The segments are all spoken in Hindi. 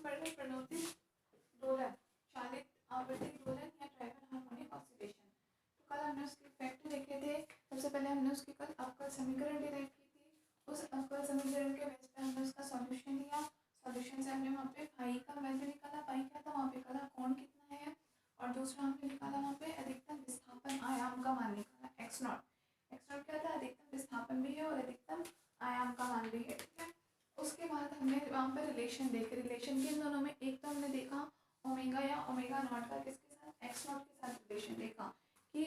पढ़ रहे प्रणोदित दोलन, चालित आवर्ती दोलन या ड्राइवन हार्मोनिक ऑसिलेशन। तो कल हमने उसके इफेक्ट देखे थे। सबसे पहले हमने उसकी कल अवकल समीकरण डिराइव की थी। उस अवकल समीकरण के बेस पे हमने उसका सॉल्यूशन लिया। सॉल्यूशन से हमने वहाँ पे फाई का वैल्यू निकाला। फाई क्या था वहाँ पे, कला कोण कितना है, और दूसरा हमने निकाला वहाँ पे अधिकतम विस्थापन आयाम का मान निकाला एक्स नॉट। एक्स नॉट क्या था, अधिकतम विस्थापन भी है और अधिकतम आयाम का मान भी है, ठीक है। उसके बाद हमने वहाँ पर रिलेशन देखे। रिलेशन किन दोनों में, एक तो हमने देखा ओमेगा या ओमेगा नॉट का किसके साथ, एक्स नॉट के साथ रिलेशन देखा कि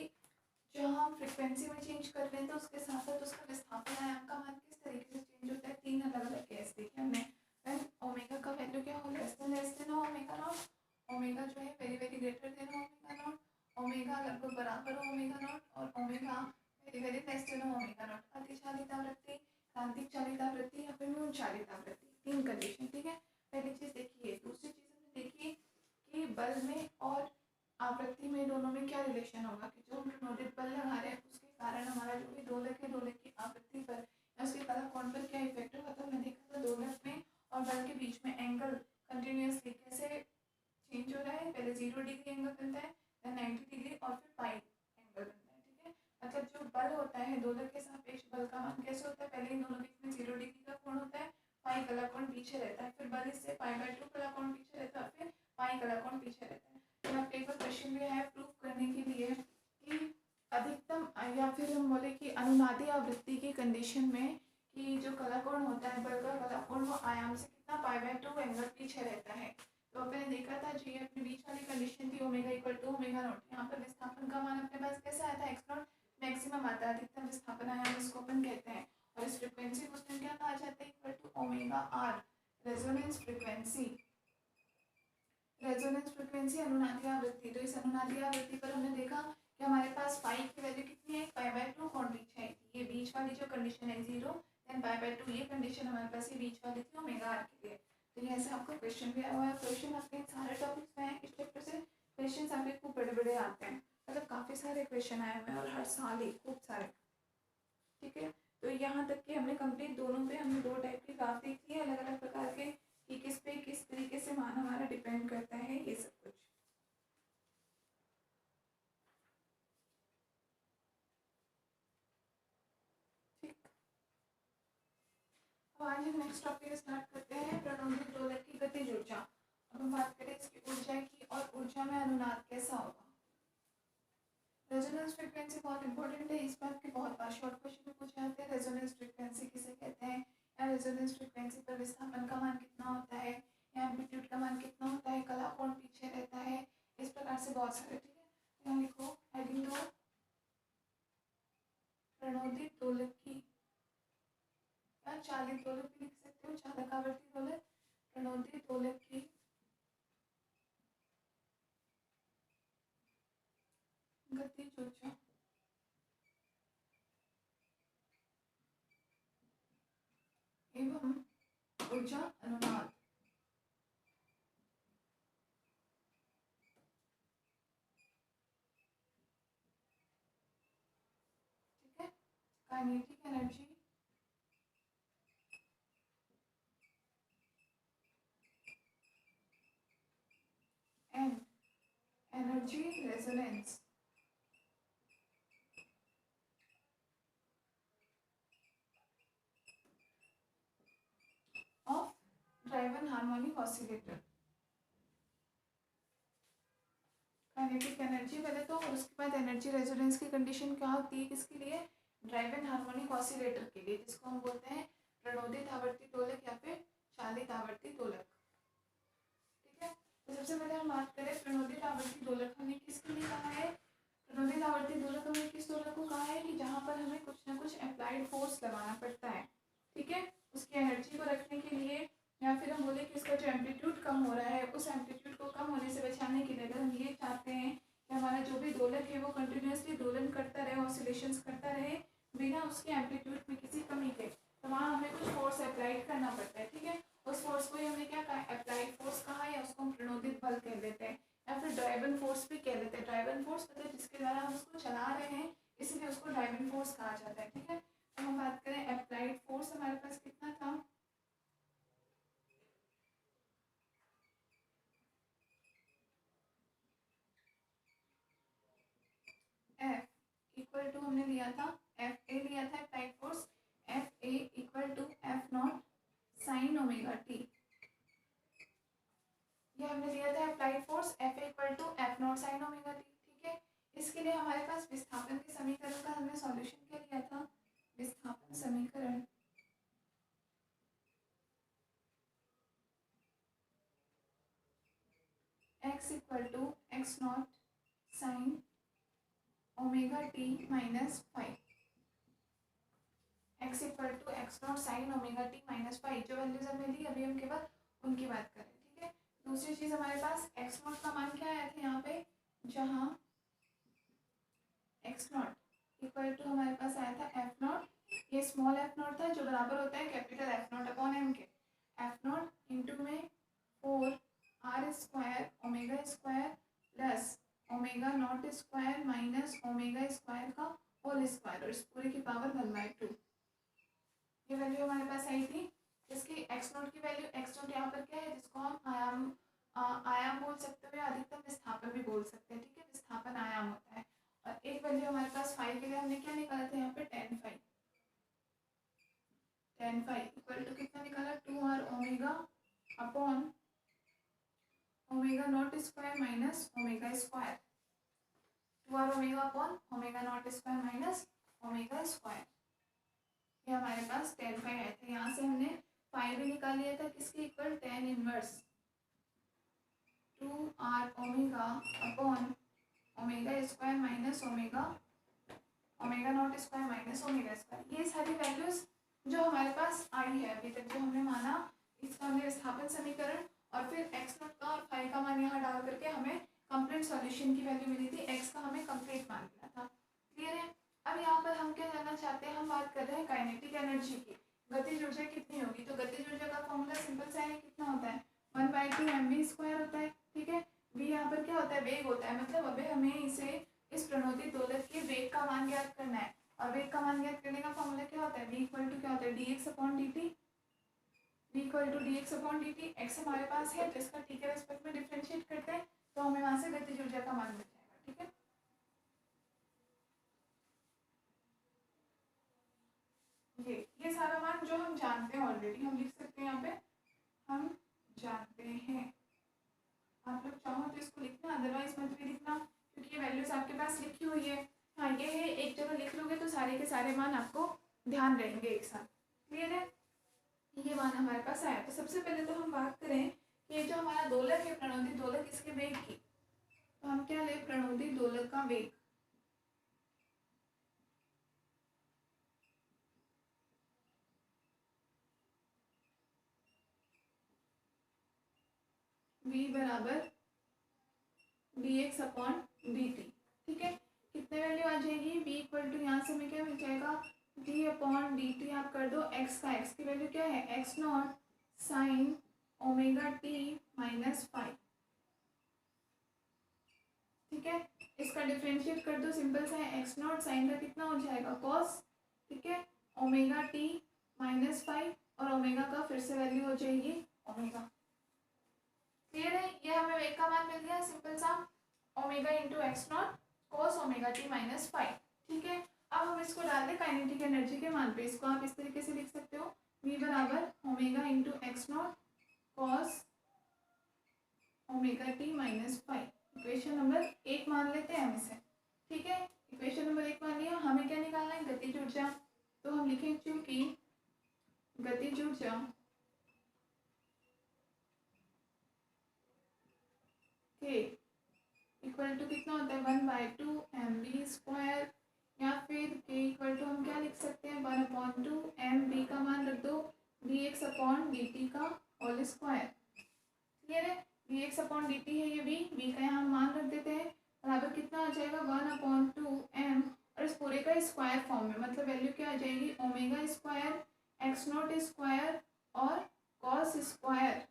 जब हम फ्रिक्वेंसी में चेंज कर रहे हैं तो उसके साथ साथ उसका विस्थापन आयाम का मान किस तरीके से चेंज होता है। तीन अलग अलग केस देखे हमने। ओमेगा का वैल्यू क्या हो, less than omega naught, omega जो है very very greater than omega naught, omega लगभग बराबर हो ओमेगा नॉट, और omega very very less than omega naught. अतिचालित आवृत्ति, क्रांतिक चालित आवृत्ति या फिर म्यून चालित आवृत्ति, तीन कंडीशन, ठीक है। पहली चीज देखिए। दूसरी चीज हमने देखी कि बल में और आवृत्ति में दोनों में क्या रिलेशन होगा कि जो हम प्रणोदित बल लगा रहे हैं उसके कारण हमारा जो भी दोलक है, दोलक की आवृत्ति पर या उसके कला कोण पर क्या इफेक्ट होगा। तो हमने देखा था दोलक में और बल के बीच में एंगल कंटिन्यूअसली कैसे चेंज हो रहा है। पहले 0 डिग्री एंगल बनता है, फिर 90 डिग्री और फिर पाई एंगल बनता है, ठीक है। मतलब जो बल होता है दोलक के सापेक्ष बल का मान कैसे होता है, पहले इन दोनों के बीच में 0 डिग्री का कोण होता है, पाई कला कोण पीछे रहता है, फिर बल इससे पाई/2 कला कोण पीछे रहता है, फिर पाई कला कोण पीछे रहता है। तो आपके एक बार क्वेश्चन भी है प्रूव करने के लिए कि अधिकतम या फिर हम बोले कि अनुनादी आवृत्ति की कंडीशन में कि जो कला कोण होता है, बल का कला कोण, वो आयाम से कितना पाई/2 एंगल पीछे रहता है। तो अपने देखा था जी अपने बीच वाली कंडीशन थी omega equal to omega naught. यहाँ पर विस्थापन का मान अपने पास कैसे आया था, एक्स नॉट मैक्सिमम आता है, अधिकतम विस्थापन आयाम इसको अपन कहते हैं। और इस फ्रिक्वेंसी को उसमें क्या कहा जाता है, equal to omega R, resonance frequency. Resonance frequency अनुनादी आवृत्ति। तो इस अनुनादी आवृत्ति पर हमने देखा कि हमारे पास पाई की वैल्यू कितनी है, पाई/2 कोण पीछे आई थी। ये बीच वाली जो कंडीशन है 0 देन पाई/2, ये कंडीशन हमारे पास ये बीच वाली थी ओमेगा आर के लिए। तो ये ऐसे आपका क्वेश्चन भी आया हुआ है। क्वेश्चन आपके सारे टॉपिक्स में है इस चैप्टर से, क्वेश्चन आपके खूब बड़े बड़े आते हैं, मतलब काफ़ी सारे क्वेश्चन आए हुए हैं और हर साल ही खूब सारे, ठीक है। तो यहाँ तक कि हमने कंप्लीट दोनों पे हमने 2 टाइप की ग्राफ देखी है अलग अलग प्रकार के कि किस पे किस तरीके से मान हमारा डिपेंड करता है, ये सब कुछ। ठीक, अब आज हम नेक्स्ट टॉपिक स्टार्ट करते हैं, प्रणोदित दोलक की गतिज ऊर्जा। अब हम बात करें इसकी ऊर्जा की और ऊर्जा में अनुनाद कैसा होगा। रेजोनेंस फ्रीक्वेंसी बहुत इंपॉर्टेंट है, इस बात के बहुत बार शॉर्ट क्वेश्चन में पूछे जाते हैं। रेजोनेंस फ्रीक्वेंसी किसे कहते हैं, या रेजोनेंस फ्रीक्वेंसी पर विस्थापन का मान कितना होता है, या एम्पलीट्यूड का मान कितना होता है, कला कोण पीछे रहता है, इस प्रकार से बहुत सारे, ठीक है। तो यहाँ लिखो हेडिंग दो प्रणोदित दोलक की, या चालित दोलक भी लिख सकते हो, चालक आवर्ती दोलक, प्रणोदित दोलक की गतिज ऊर्जा एवं ऊर्जा अनुनाद। ठीक है, kinetic energy and energy resonance of driven harmonic oscillator. Kinetic energy पहले तो, और उसके बाद एनर्जी रेजोनेंस की कंडीशन क्या होती है किसके लिए, ड्राइवन हार्मोनिक ऑसिलेटर के लिए, जिसको हम बोलते हैं प्रणोदित आवर्ती दोलक या फिर चालित आवर्ती दोलक। ठीक है, तो सबसे पहले हम बात करें प्रणोदित आवर्ती दोलक, हमने किसके लिए कहा है, प्रणोदित आवर्ती दोलक हमने किस दोलक को कहा है कि जहाँ पर हमें कुछ ना कुछ अप्लाइड फोर्स लगाना पड़ता है, ठीक है, उसकी एनर्जी को रखने के लिए, या फिर हम बोले कि इसका जो एम्पलीट्यूड कम हो रहा है उस एम्पलीट्यूड को कम होने से बचाने के लिए अगर हम ये चाहते हैं कि हमारा जो भी दोलक है वो कंटिन्यूसली दोलन करता रहे, ऑसिलेशंस करता रहे बिना उसके एम्पलीट्यूड में किसी कमी के, तो वहाँ हमें कुछ फोर्स अप्लाइड करना पड़ता है, ठीक है। उस फोर्स को ही हमने क्या कहा, अप्लाइड फोर्स कहा, या उसको हम प्रणोदित बल कह देते हैं, या फिर ड्राइवन फोर्स भी कह देते हैं। ड्राइवन फोर्स मतलब जिसके द्वारा हम उसको चला रहे हैं, इसलिए उसको ड्राइवन फोर्स कहा जाता है, ठीक है। तो हम बात करें अप्लाइड फोर्स हमारे पास कितना था, एफ इक्वल टू हमने लिया था एफ ए लिया था applied force F A equal to F naught sine omega t. ये हमने लिया था applied force F A equal to F naught sine omega t. ठीक है, इसके लिए हमारे पास विस्थापन के समीकरण का हमने सॉल्यूशन क्या लिया था, विस्थापन समीकरण x equal to x naught sine omega t minus five. x equal to x naught sine omega t minus five, जो वैल्यूज हमने ली अभी हम केवल उनकी बात करें। ठीक है, दूसरी चीज हमारे पास एक्स नॉट का मान क्या आया था यहाँ पे, जहाँ एक्स नॉट इक्वल टू हमारे पास आया था एफ नॉट, ये स्मॉल एफ नॉट था जो बराबर होता है capital F naught upon m के। एफ नॉट इंटू में 4 r² omega square plus omega naught square minus omega square का होल स्क्वायर और इस पूरे की पावर 1/2। ये वैल्यू हमारे पास आई थी, इसकी एक्स नॉट की वैल्यू, एक्स नॉट यहाँ पर क्या है जिसको हम आयाम बोल सकते हो या अधिकतम विस्थापन भी बोल सकते हैं। ठीक है, विस्थापन आयाम होता है। और एक वैल्यू हमारे पास फाइव के लिए हमने क्या निकाला था यहाँ पे tan five, tan five equal to कितना निकाला 2r omega upon omega naught square minus omega square, 2r omega upon omega naught square minus omega square. ये हमारे पास tan फाइव आया था। यहाँ से हमने फाइव भी निकाल लिया था किसकी equal tan inverse 2r omega upon omega square minus omega naught square minus omega square. ये सारी वैल्यूज जो हमारे पास आई है अभी तक, जो हमने माना, इसका हमने विस्थापन समीकरण और फिर एक्स नॉट का और फाइव का मान यहाँ डाल करके हमें कंप्लीट सॉल्यूशन की वैल्यू मिली थी, एक्स का हमें कंप्लीट मान मिला था। क्लियर है। अब यहाँ पर हम क्या जानना चाहते हैं, हम बात कर रहे हैं काइनेटिक एनर्जी की, गतिज ऊर्जा कितनी होगी। तो गतिज ऊर्जा का फॉर्मूला सिंपल सा है, कितना होता है 1/2 mv² होता है। ठीक है, v यहाँ पर क्या होता है, वेग होता है। मतलब अभी हमें इसे इस प्रणोदित दोलक के वेग का मान ज्ञात करना है और वेग का मान ज्ञात करने का फॉर्मूला क्या होता है, v इक्वल टू क्या होता है dx upon dt। v equal to dx upon dt, x हमारे पास है तो इसका t के रेस्पेक्ट में डिफरेंशिएट करते हैं तो हमें वहां से गतिज ऊर्जा का मान मिल जाएगा। ठीक है, ये सारा मान जो हम जानते हैं ऑलरेडी, हम लिख सकते हैं यहाँ पे, हम जानते हैं। आप लोग चाहो तो इसको लिखना, अदरवाइज मत भी लिखना क्योंकि ये वैल्यूज आपके पास लिखी हुई है। हाँ, ये है, एक जगह लिख लोगे तो सारे के सारे मान आपको ध्यान रहेंगे एक साथ। क्लियर है, ये मान हमारे पास आया। तो सबसे पहले तो हम बात करें कि जो हमारा दोलक है प्रणोदित दोलक, इसके वेग की, तो हम क्या ले, प्रणोदित दोलक का वेग। v बराबर dx अपॉन dt। ठीक है, कितने वैल्यू आ जाएगी, v इक्वल टू यहाँ से हमें क्या मिल जाएगा d अपॉन dt। आप कर दो x का, x की वैल्यू क्या है x naught sine omega t minus five. ठीक है, इसका डिफरेंशिएट कर दो, सिंपल सा है, एक्स नॉट साइन का कितना हो जाएगा कॉस। ठीक है, ओमेगा टी माइनस फाइव और ओमेगा का फिर से वैल्यू हो जाएगी ओमेगा। क्लियर है, ये हमें वेग का मान मिल गया, सिंपल सा omega into x not cos omega t minus five. ठीक है, अब हम इसको डाल दें काइनेटिक एनर्जी के मान पे। इसको आप इस तरीके से लिख सकते हो, v बराबर omega into x naught cos omega t minus five. Equation number 1 मान लेते हैं हम इसे। ठीक है, इक्वेशन नंबर 1 मान लिया। हमें क्या निकालना है, गतिज ऊर्जा। तो हम लिखें चूंकि गतिज ऊर्जा के इक्वल टू कितना होता है 1/2 mv², या फिर k इक्वल टू हम क्या लिख सकते हैं 1/2 mv का मान रख दो dx अपॉन dt का होल स्क्वायर। क्लियर है, dx अपॉन dt है ये v का यहाँ मान रख देते हैं, बराबर कितना आ जाएगा 1/2 m और इस पूरे का स्क्वायर फॉर्म में, मतलब वैल्यू क्या आ जाएगी omega square x naught square और cos square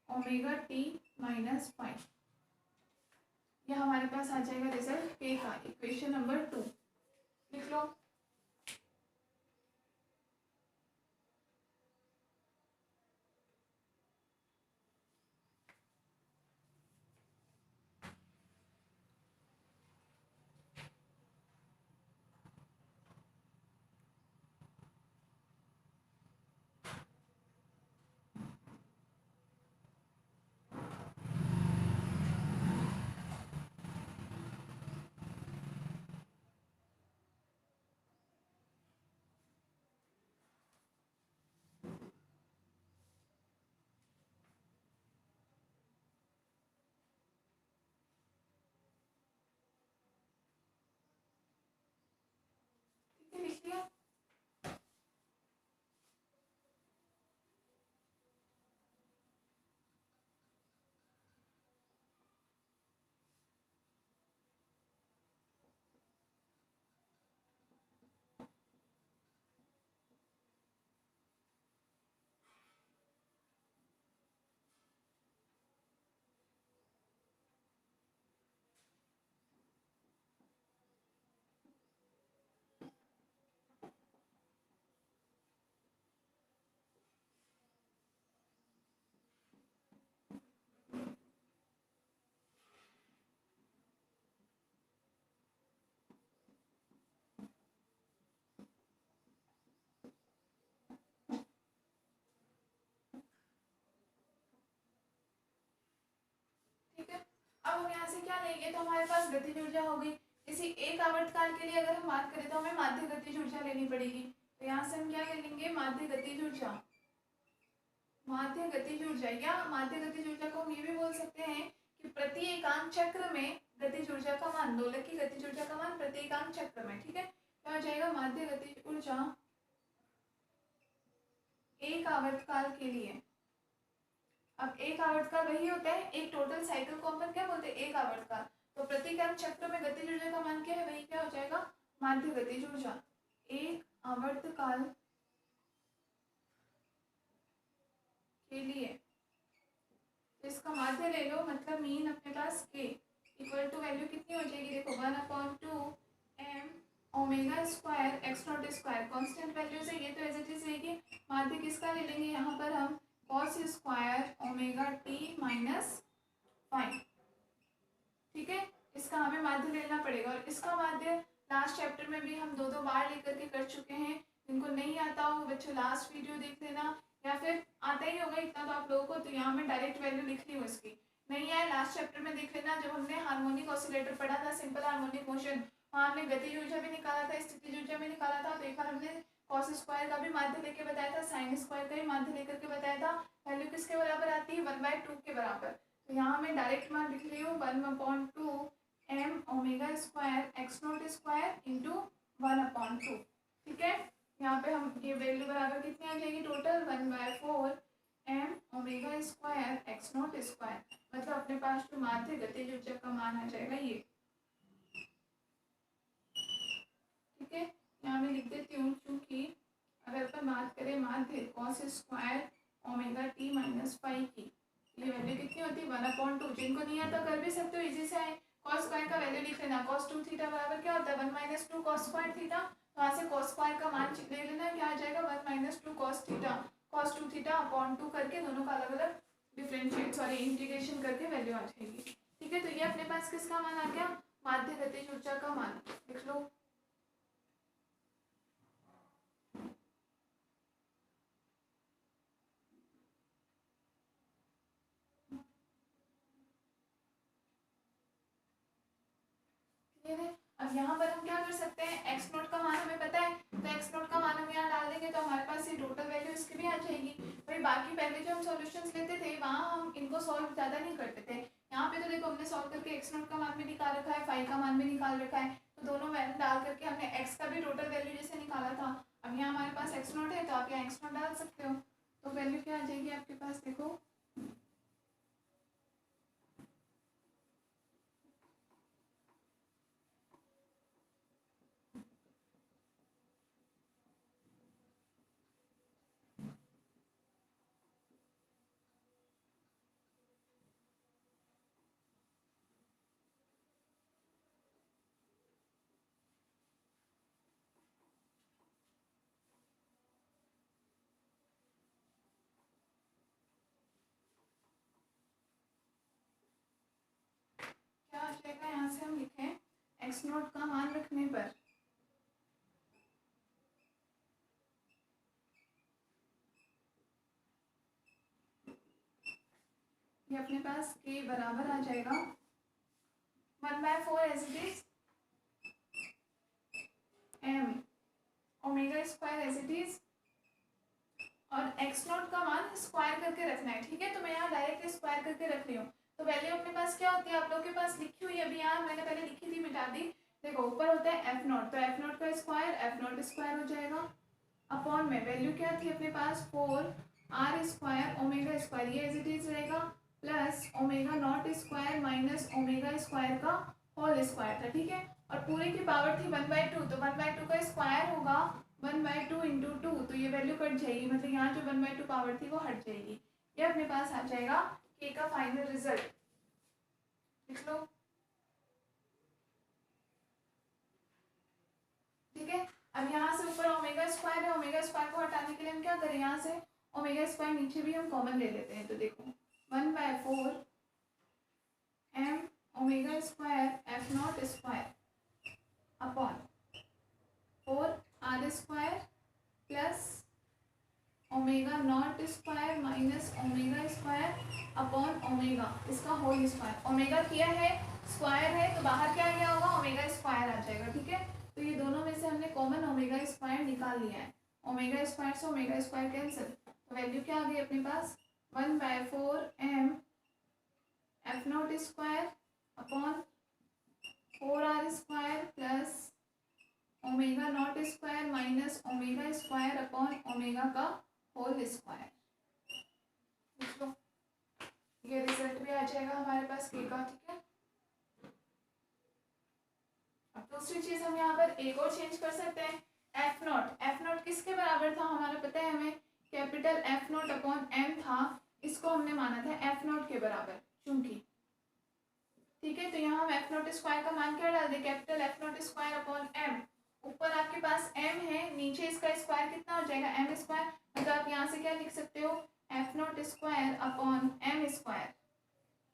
omega t minus five. यह हमारे पास आ जाएगा रिजल्ट के का, इक्वेशन नंबर 2 लिख लो। नहीं, ये तो हमारे पास गतिज ऊर्जा हो गई। इसी एक आवर्तकाल के लिए अगर हम बात करें तो हमें माध्य गतिज ऊर्जा लेनी पड़ेगी। तो यहाँ से हम क्या ले लेंगे, माध्य गतिज ऊर्जा। माध्य गतिज ऊर्जा या माध्य गतिज ऊर्जा को हम ये भी बोल सकते हैं कि प्रति एकांक चक्र में गतिज ऊर्जा का मान, दोलक की गतिज ऊर्जा का मान प्रति एकांक चक्र में। ठीक है, क्या हो जाएगा, माध्य गतिज ऊर्जा एक आवर्तकाल के लिए। अब एक आवर्तकाल वही होता है, एक टोटल साइकिल को अपन क्या बोलते हैं, एक आवर्तकाल। तो प्रति एकांक चक्र में गतिज ऊर्जा का मान क्या है, वही क्या हो जाएगा, माध्य गतिज ऊर्जा एक आवर्तकाल के लिए। तो इसका माध्य ले लो, मतलब मीन अपने पास के इक्वल टू वैल्यू कितनी हो जाएगी, देखो 1/2 m omega square x naught square, constant values है ये तो एज इट इज रहेगी। माध्य किसका ले लेंगे, यहाँ पर हम cos square omega t minus 5। ठीक है, इसका हमें माध्य लेना पड़ेगा। और इसका माध्य लास्ट चैप्टर में भी हम दो बार लेकर के कर चुके हैं। जिनको नहीं आता हो बच्चों लास्ट वीडियो देख लेना, या फिर आता ही होगा इतना तो आप लोगों को, तो यहाँ मैं डायरेक्ट वैल्यू लिख ली हूँ इसकी। नहीं आया लास्ट चैप्टर में देख लेना, जब हमने हार्मोनिक ऑसिलेटर पढ़ा था, सिंपल हार्मोनिक मोशन, वहाँ हमने गतिज ऊर्जा भी निकाला था, स्थितिज ऊर्जा भी निकाला था। तो एक बार हमने कॉस स्क्वायर का भी माध्य लेके बताया था, साइन स्क्वायर का भी माध्य लेकर के बताया था। वैल्यू किसके बराबर आती है, 1/2 के बराबर। तो यहाँ मैं डायरेक्ट मान लिख रही हूँ 1/2 m omega square x naught square into 1/2। ठीक है, यहाँ पे हम ये वैल्यू बराबर कितनी आ जाएगी, total 1/4 m omega square x naught square. मतलब अपने पास जो माध्य गतिज ऊर्जा का मान आ जाएगा ये। ठीक है, यहाँ मैं लिख देती हूँ, क्योंकि अगर अपन बात करें माध्य cos square omega t minus 5 की, ये वैल्यू कितनी होती है 1/2। जिनको नहीं आता कर भी सकते हो, इजी से है। कॉस स्क्वायर का वैल्यू लिख लेना, cos 2 थीटा बराबर क्या होता है 1 - 2 cos स्क्वायर थीटा। तो यहाँ से cos स्क्वायर का मान ले लेना, क्या आ जाएगा 1 - 2 cos theta, cos 2 theta upon 2 करके दोनों का अलग अलग डिफरेंशिएट इंटीग्रेशन करके वैल्यू आ जाएगी। ठीक है, तो ये अपने पास किसका मान आ गया, माध्य गतिज ऊर्जा का मान। लिख लो, अब यहाँ पर हम क्या कर सकते हैं, एक्स नोट का मान हमें पता है, तो एक्स नोट का मान हम यहाँ डाल देंगे तो हमारे पास ये टोटल वैल्यू इसकी भी आ जाएगी। भाई बाकी पहले जो हम सॉल्यूशंस लेते थे वहाँ हम इनको सॉल्व ज़्यादा नहीं करते थे। यहाँ पे तो देखो हमने सॉल्व करके एक्स नोट का मान भी निकाल रखा है, फाइव का मान भी निकाल रखा है। तो दोनों वैल्यू डाल करके हमने एक्स का भी टोटल वैल्यू जैसे निकाला था, अब यहाँ हमारे पास एक्स नोट है तो आप यहाँ एक्स नोट डाल सकते हो। तो वैल्यू क्या आ जाएगी आपके पास, देखो क्या आ जाएगा, यहाँ से हम लिखें एक्स नोट का मान रखने पर ये अपने पास के बराबर आ जाएगा 1/4 as it is m omega square as it is, और एक्स नोट का मान स्क्वायर करके रखना है। ठीक है, तो मैं यहाँ डायरेक्ट स्क्वायर करके रख रही हूँ। तो वैल्यू अपने पास क्या होती है, आप लोगों के पास लिखी हुई अभी यहाँ मैंने पहले लिखी थी, मिटा दी। देखो ऊपर होता है एफ नोट, तो एफ नोट का स्क्वायर एफ नोट स्क्वायर हो जाएगा, अपॉन में वैल्यू क्या थी अपने पास 4 आर स्क्वायर ओमेगा स्क्वायर, ये एज इट इज रहेगा, plus omega naught square minus omega square का होल स्क्वायर था। ठीक है, और पूरे की पावर थी 1/2, तो 1/2 का स्क्वायर होगा 1/2 इंटू 2, तो ये वैल्यू कट जाएगी, मतलब यहाँ जो 1/2 पावर थी वो हट जाएगी। ये अपने पास आ जाएगा के का फाइनल रिजल्ट। लिख लो, ठीक है। अब यहाँ से ऊपर ओमेगा स्क्वायर है, ओमेगा स्क्वायर को हटाने के लिए हम क्या करें, यहाँ से ओमेगा स्क्वायर नीचे भी हम कॉमन ले लेते हैं। तो देखो 1/4 m omega square F naught square upon 4 R square plus omega naught square minus omega square upon omega इसका होल स्क्वायर। ओमेगा किया है स्क्वायर है तो बाहर क्या आ गया होगा, ओमेगा स्क्वायर आ जाएगा। ठीक है, तो ये दोनों में से हमने कॉमन ओमेगा स्क्वायर निकाल लिया है। ओमेगा स्क्वायर से ओमेगा स्क्वायर कैंसिल, तो वैल्यू क्या आ गई अपने पास, 1/4m F naught square upon 4r square plus omega naught square minus omega square upon omega का होल स्क्वायर। ये रिजल्ट भी आ जाएगा हमारे पास के का। ठीक है, अब दूसरी चीज हम यहाँ पर एक और चेंज कर सकते हैं, एफ नॉट। एफ नॉट किसके बराबर था, हमारा पता है हमें, capital F naught upon M था, इसको हमने माना था एफ नॉट के बराबर चूंकि। ठीक है, तो यहाँ हम एफ नॉट स्क्वायर का मान क्या डाल दें, capital F naught square upon M. ऊपर आपके पास m है, नीचे इसका स्क्वायर कितना हो जाएगा, m स्क्वायर। मतलब आप यहाँ से क्या लिख सकते हो, F naught square upon M square.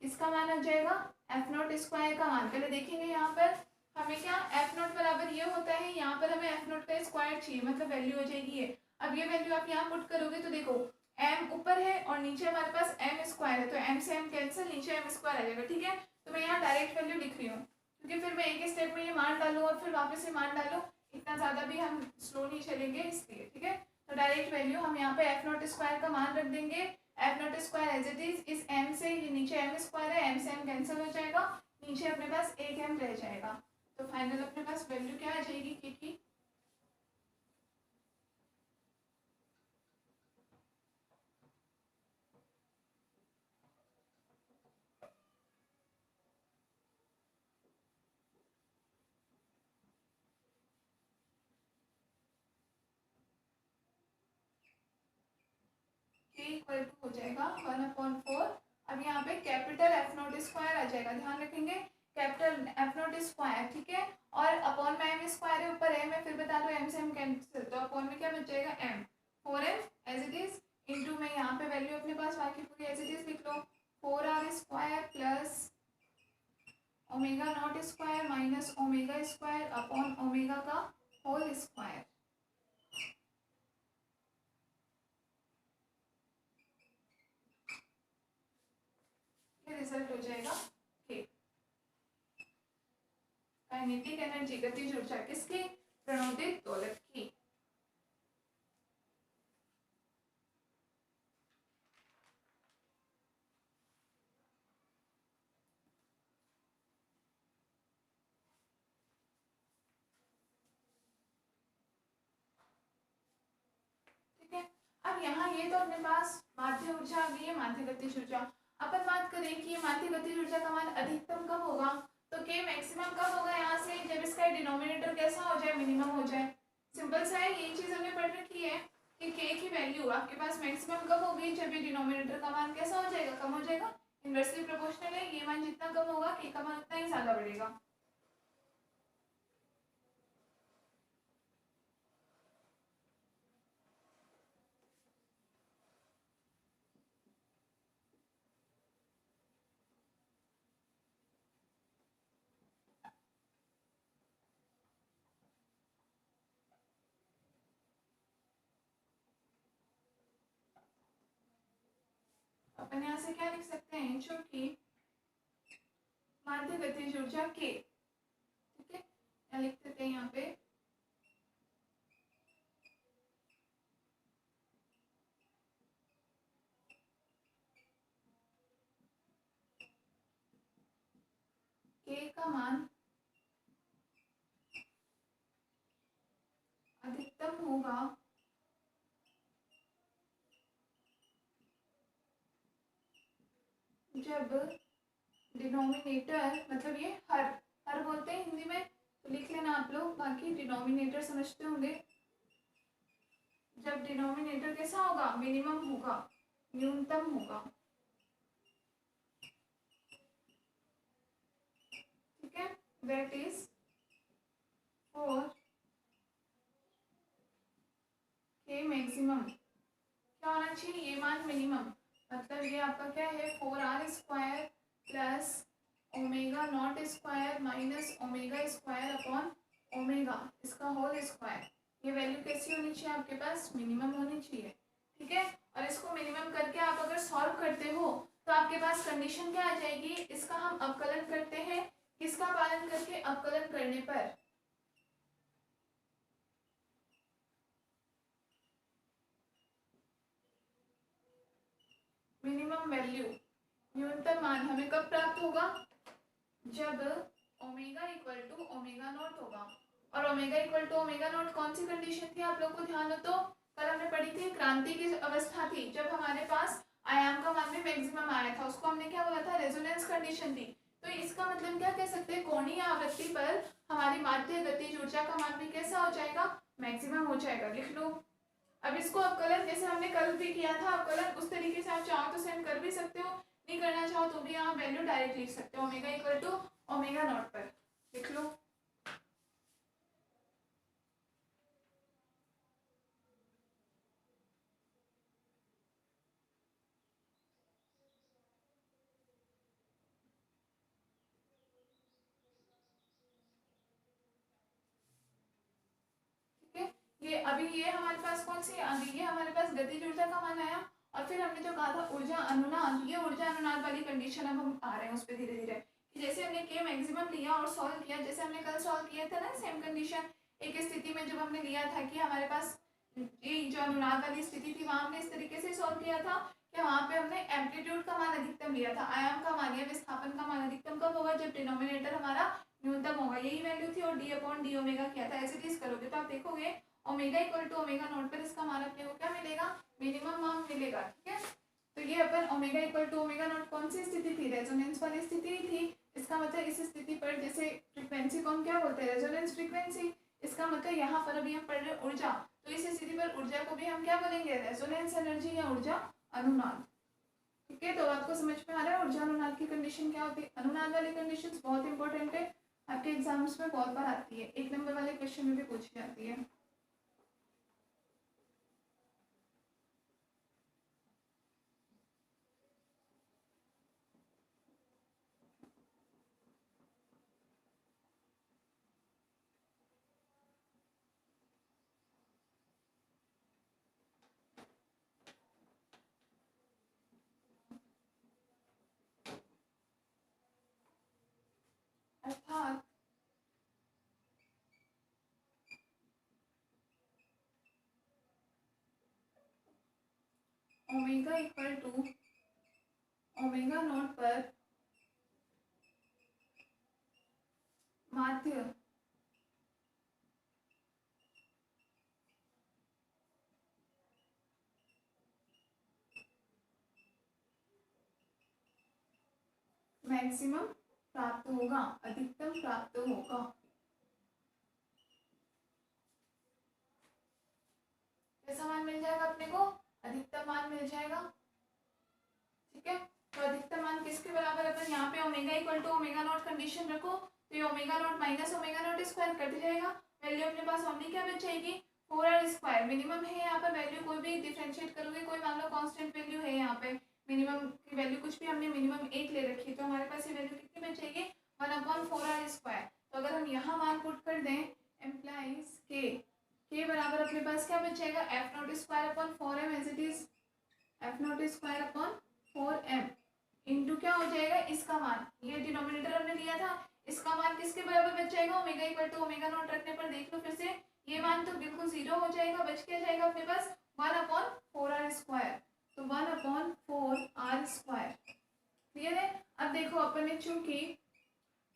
किसका मान आ जाएगा, एफ नॉट स्क्वायर का मान। पहले देखेंगे यहाँ पर हमें क्या, एफ नॉट बराबर ये होता है, यहाँ पर हमें एफ नॉट का स्क्वायर चाहिए, मतलब वैल्यू हो जाएगी ये। अब ये वैल्यू आप यहाँ पुट करोगे तो देखो m ऊपर है और नीचे हमारे पास m स्क्वायर है, तो m से m कैंसिल, नीचे m स्क्वायर आ जाएगा। ठीक है, तो मैं यहाँ डायरेक्ट वैल्यू लिख रही हूँ, क्योंकि फिर मैं एक स्टेप में ये मान डालूँ और फिर वापस से मान डालूँ, इतना ज़्यादा भी हम स्लो नहीं चलेंगे इसलिए। ठीक है, तो डायरेक्ट वैल्यू हम यहाँ पे एफ नॉट स्क्वायर का मान रख देंगे। F naught square as it is, इस m से ये नीचे m स्क्वायर है, m से m कैंसिल हो जाएगा, नीचे अपने पास एक m रह जाएगा। तो फाइनल अपने पास वैल्यू क्या आ जाएगी k की, इक्वल टू हो जाएगा 1/4। अब यहाँ पे कैपिटल एफ नॉट स्क्वायर आ जाएगा, ध्यान रखेंगे कैपिटल एफ नॉट स्क्वायर। ठीक है, और अपॉन में एम स्क्वायर है, ऊपर एम है, फिर बता दो एम से एम कैंसिल, तो अपॉन में क्या बच जाएगा M, 4m as it is into में यहाँ पे वैल्यू अपने पास बाकी पूरी एज इट इज लिख लो, 4r square plus omega naught square minus omega square upon omega का होल स्क्वायर। रिजल्ट हो जाएगा के। काइनेटिक एनर्जी गतिज ऊर्जा किसकी, प्रणोदित दोलक की। ठीक है, अब यहाँ ये तो अपने पास माध्य ऊर्जा आ गई है, माध्य गतिज ऊर्जा। अपन बात करें कि ये माध्य गतिज ऊर्जा का मान अधिकतम कब होगा, तो के मैक्सिमम कब होगा, यहाँ से जब इसका डिनोमिनेटर कैसा हो जाए, मिनिमम हो जाए। सिंपल सा है, ये चीज हमने पढ़ रखी है कि के की वैल्यू आपके पास मैक्सिमम कब होगी, जब ये डिनोमिनेटर का मान कैसा हो जाएगा, कम हो जाएगा। इनवर्सली प्रोपोर्शनल है, ये मान जितना कम होगा के का मान उतना ही ज्यादा बढ़ेगा। अपन यहाँ से क्या लिख सकते हैं, चूंकि माध्य गतिज ऊर्जा के, ठीक है, क्या लिख सकते हैं यहाँ पे, के का मान अधिकतम होगा जब डिनोमिनेटर, मतलब ये हर बोलते हैं हिंदी में, तो लिख लेना आप लोग, बाकी डिनोमिनेटर समझते होंगे। जब डिनोमिनेटर कैसा होगा, मिनिमम होगा, न्यूनतम होगा। ठीक है, दैट इज फॉर के मैक्सिमम क्या होना चाहिए, ये मान मिनिमम, मतलब ये आपका क्या है, 4r square plus omega naught square minus omega square upon omega इसका होल स्क्वायर। ये वैल्यू कैसी होनी चाहिए आपके पास, मिनिमम होनी चाहिए। ठीक है, और इसको मिनिमम करके आप अगर सॉल्व करते हो तो आपके पास कंडीशन क्या आ जाएगी, इसका हम अवकलन करते हैं किसका पालन करके? अवकलन करने पर। मिनिमम वैल्यू, न्यूनतम मान हमें कब प्राप्त होगा? जब omega equal to omega naught होगा। और omega equal to omega naught कौन सी कंडीशन थी? आप लोग को ध्यान हो तो कल हमने पढ़ी थी, क्रांति की अवस्था थी, जब हमारे पास आयाम का मान भी मैक्सिमम आया था, उसको हमने क्या बोला था? रेजोनेंस कंडीशन थी। तो इसका मतलब क्या कह सकते हैं? कोणीय आवृत्ति पर हमारी माध्य गतिज ऊर्जा का मान भी कैसा हो जाएगा? मैक्सिमम हो जाएगा। लिख लो। अब इसको अवकलन जैसे हमने कल भी किया था अवकलन, उस तरीके से आप चाहो तो सेम कर भी सकते हो, नहीं करना चाहो तो भी आप वैल्यू डायरेक्ट लिख सकते हो omega equal to omega naught पर। लिख लो। ये अभी ये हमारे पास कौन सी आ गई? ये हमारे पास गतिज ऊर्जा का मान आया। और फिर हमने जो कहा था ऊर्जा अनुनाद, ये ऊर्जा अनुनाद वाली कंडीशन अब हम आ रहे हैं उस पर धीरे धीरे, कि जैसे हमने के मैक्सिमम लिया और सॉल्व किया, जैसे हमने कल सॉल्व किया था ना सेम कंडीशन, एक स्थिति में जब हमने लिया था कि हमारे पास ये जो अनुनाद वाली स्थिति थी, वहां हमने इस तरीके से सॉल्व किया था कि वहां पे हमने एम्पलीट्यूड का मान अधिकतम लिया था, आयाम का मान या विस्थापन का मान अधिकतम कब होगा? जब डिनोमिनेटर हमारा न्यूनतम होगा, यही वैल्यू थी। और डी अपॉन डी ओमेगा किया था। ऐसे चीज करोगे तो आप देखोगे omega equal to omega naught पर इसका मान अपने को क्या मिलेगा? मिनिमम मान मिलेगा। ठीक है, तो ये अपन omega equal to omega naught कौन सी स्थिति थी? रेजोनेंस वाली स्थिति थी। इसका मतलब इस स्थिति पर जैसे फ्रीक्वेंसी को हम क्या बोलते हैं? Resonance frequency. इसका मतलब यहाँ पर अभी हम पढ़ रहे ऊर्जा, तो इस स्थिति पर ऊर्जा को भी हम क्या बोलेंगे? रेजोनेंस एनर्जी या ऊर्जा अनुनाद। ठीक है, तो आपको समझ में आ रहा है ऊर्जा अनुनाद की कंडीशन क्या होती है? अनुनाद वाली कंडीशन बहुत इंपॉर्टेंट है, आपके एग्जाम्स में बहुत बार आती है, 1 नंबर वाले क्वेश्चन में भी पूछी जाती है। अर्थात omega equal to omega naught पर माध्य मैक्सिमम प्राप्त होगा, अधिकतम प्राप्त होगा। कैसा मान मिल जाएगा अपने को? अधिकतम मान मिल जाएगा। ठीक है, तो अधिकतम मान किसके बराबर? अपन यहाँ पे omega equal to omega naught condition रखो, तो ये omega naught minus omega naught square cut जाएगा, वैल्यू अपने पास ओनली क्या बच जाएगी? 4r square. मिनिमम है यहाँ पर वैल्यू, कोई भी डिफरेंशिएट करोगे, कोई मान लो कांस्टेंट वैल्यू है यहाँ पे, मिनिमम की वैल्यू कुछ भी हमने मिनिमम 1 ले रखी है, तो हमारे पास ये वैल्यू कितनी बच जाएगी? 1/4r square. तो अगर हम यहाँ मान पुट कर दें, एम्प्लाइज के बराबर अपने पास क्या बच जाएगा? F naught square upon 4m as it is, F naught square upon 4m into क्या हो जाएगा? इसका मान, ये डिनोमिनेटर हमने लिया था, इसका मान किसके बराबर बच जाएगा? Omega equal to omega naught रखने पर देख लो फिर से, ये मान तो बिल्कुल 0 हो जाएगा, बच क्या जाएगा अपने पास? 1/4r square. तो 1/4r स्क्वायर। क्लियर है? अब देखो अपन ने चूंकि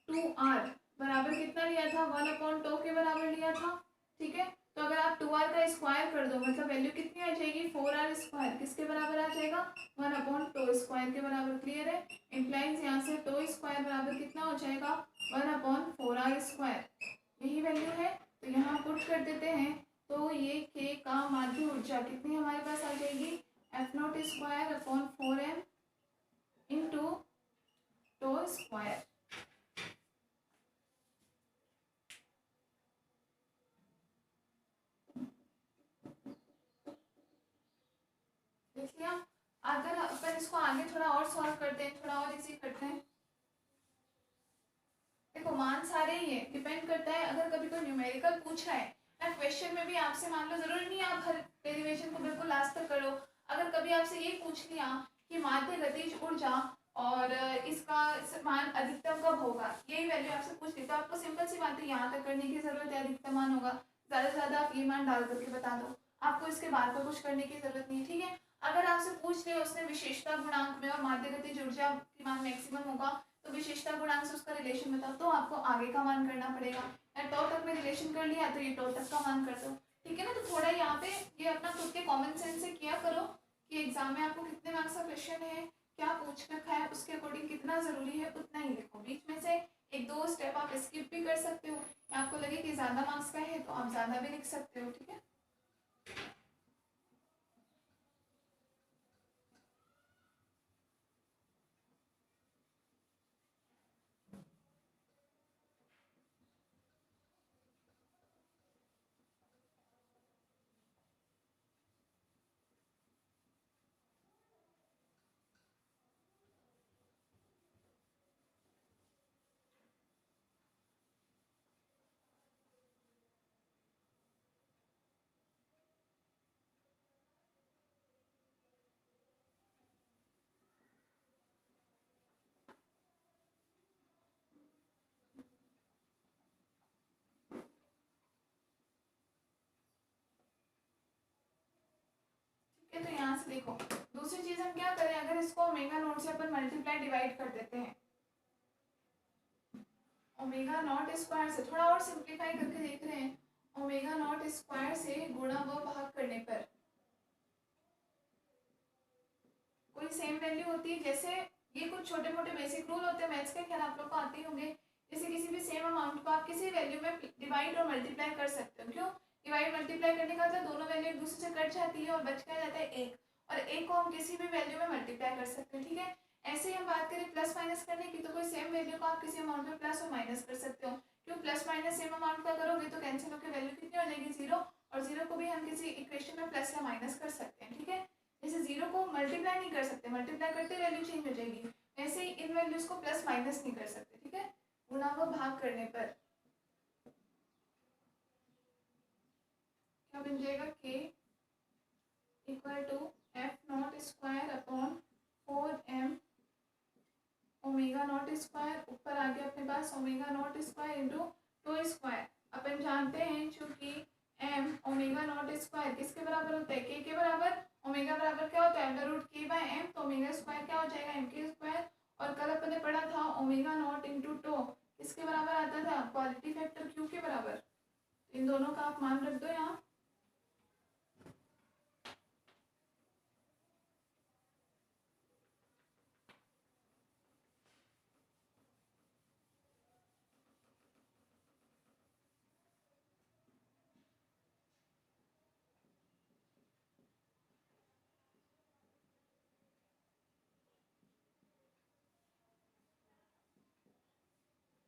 2r बराबर कितना लिया था? 1/2 के बराबर लिया था। ठीक है, तो अगर आप 2r का स्क्वायर कर दो, मतलब वैल्यू कितनी आ जाएगी? 4r square. किसके बराबर आ जाएगा? 1/2 स्क्वायर के बराबर। क्लियर है? इम्प्लाइज यहाँ से टो स्क्वायर बराबर कितना हो जाएगा? 1/4r square. यही वैल्यू है, तो यहाँ पुट कर देते हैं, तो ये के का माध्य ऊर्जा कितनी हमारे पास आ जाएगी? F naught square upon 4m into tau square. देख लिया? अगर अपन इसको आगे थोड़ा और सॉल्व करते हैं, थोड़ा और इजी करते हैं, देखो मान सारे ही है, डिपेंड करता है अगर कभी कोई न्यूमेरिकल पूछ रहा है या क्वेश्चन में भी आपसे, मान लो जरूरी नहीं आप हर डेरिवेशन को बिल्कुल लास्ट तक करो, अगर कभी आपसे ये पूछ लिया कि माध्य गतिज ऊर्जा और इसका मान अधिकतम कब होगा, यही वैल्यू आपसे पूछ ली। तो आपको सिंपल सी बात है यहाँ तक करने की जरूरत है, अधिकतम मान होगा, ज़्यादा से ज़्यादा आप ये मान डाल करके बता दो, आपको इसके बाद का कुछ करने की जरूरत नहीं है। ठीक है, अगर आपसे पूछ लिया उसने विशेषता गुणांक में और माध्य गतिज ऊर्जा की मान मैक्सिमम होगा तो विशेषता गुणांक से उसका रिलेशन बताओ, तो आपको आगे का मान करना पड़ेगा। या टॉ तक में रिलेशन कर लिया तो ये टॉ तक का मान कर दो। ठीक है ना, तो थोड़ा यहाँ पे ये अपना खुद के कॉमन सेंस से किया करो कि एग्जाम में आपको कितने मार्क्स का क्वेश्चन है, क्या पूछ रखा है, उसके अकॉर्डिंग कितना जरूरी है उतना ही लिखो। बीच में से एक दो स्टेप आप स्किप भी कर सकते हो, आपको लगे कि ज्यादा मार्क्स का है तो आप ज्यादा भी लिख सकते हो। ठीक है, ठीक है, तो यहाँ से देखो दूसरी चीज हम क्या करें, अगर इसको ओमेगा नॉट से अपन मल्टीप्लाई डिवाइड कर देते हैं, ओमेगा नॉट स्क्वायर से थोड़ा और सिंप्लीफाई करके देख रहे हैं, ओमेगा नॉट स्क्वायर से गुणा व भाग करने पर कोई सेम वैल्यू होती है। जैसे ये कुछ छोटे मोटे बेसिक रूल होते हैं मैथ्स के, ख्याल आप लोग को आते ही होंगे। जैसे किसी भी सेम अमाउंट को आप किसी वैल्यू में डिवाइड और मल्टीप्लाई कर सकते हो। क्यों डिवाइड मल्टीप्लाई करने का मतलब दोनों वैल्यू एक दूसरे से कट जाती है और बच क्या जाता है एक, और एक को हम किसी भी वैल्यू में मल्टीप्लाई कर सकते हैं। ठीक है, ऐसे ही हम बात करें प्लस माइनस करने की, तो कोई सेम वैल्यू को आप किसी अमाउंट में प्लस और माइनस कर सकते हो। क्यों प्लस माइनस सेम अमाउंट का करोगे तो कैंसिल होकर वैल्यू कितनी हो जाएगी जीरो, और जीरो को भी हम किसी इक्वेशन में प्लस या माइनस कर सकते हैं। ठीक है, जैसे जीरो को मल्टीप्लाई नहीं कर सकते, मल्टीप्लाई करते वैल्यू चेंज हो जाएगी, वैसे ही इन वैल्यूज को प्लस माइनस नहीं कर सकते। ठीक है, गुणा व भाग करने पर क्या बन जाएगा, k equal to F naught square upon 4m omega naught square, ऊपर आ गया अपने पास omega naught square into two square. अपन जानते हैं चूंकि m ओमेगा नॉट स्क्वायर किसके बराबर होता है, k के बराबर। ओमेगा बराबर क्या होता है under root k by m, तो ओमेगा स्क्वायर क्या हो जाएगा m के स्क्वायर। और कल अपन ने पढ़ा था ओमेगा नॉट इंटू टो किसके बराबर आता था, क्वालिटी फैक्टर q के बराबर। इन दोनों का आप मान रख दो यहाँ।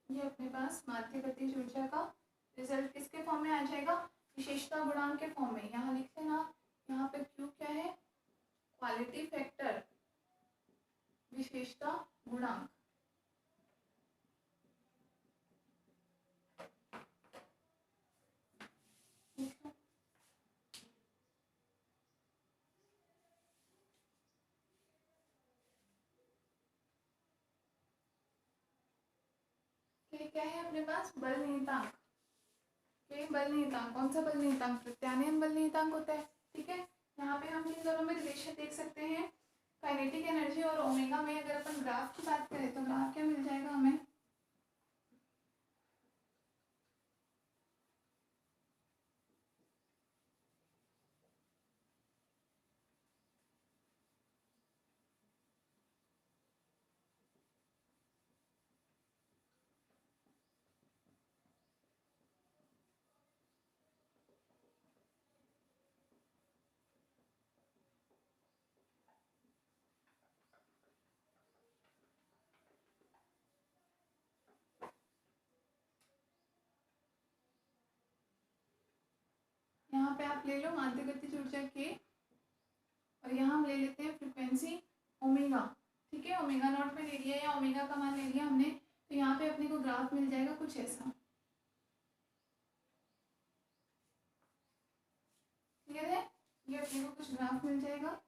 ये अपने पास माध्य गतिज ऊर्जा का रिजल्ट किसके फॉर्म में आ जाएगा, विशेषता गुणांक के फॉर्म में। यहाँ लिख लेना, यहाँ पे क्यू क्या है, क्वालिटी फैक्टर विशेषता गुणांक। क्या है अपने पास, बल नियतांक। बल नियतांक कौन सा बल नियतांक, प्रत्यानयन बल नियतांक होता है। ठीक है, यहाँ पे हम इन दोनों में रिलेशन देख सकते हैं, काइनेटिक एनर्जी और ओमेगा में अगर अपन ग्राफ की बात करें तो ग्राफ क्या मिल जाएगा हमें, यहाँ पे आप ले लो माध्य गतिज ऊर्जा के, और यहाँ हम ले लेते हैं फ्रिक्वेंसी ओमेगा। ठीक है, ओमेगा नॉट में ले लिया या ओमेगा का मान ले लिया हमने, तो यहाँ पे अपने को ग्राफ मिल जाएगा कुछ ऐसा। क्लियर है, ये अपने को कुछ ग्राफ मिल जाएगा।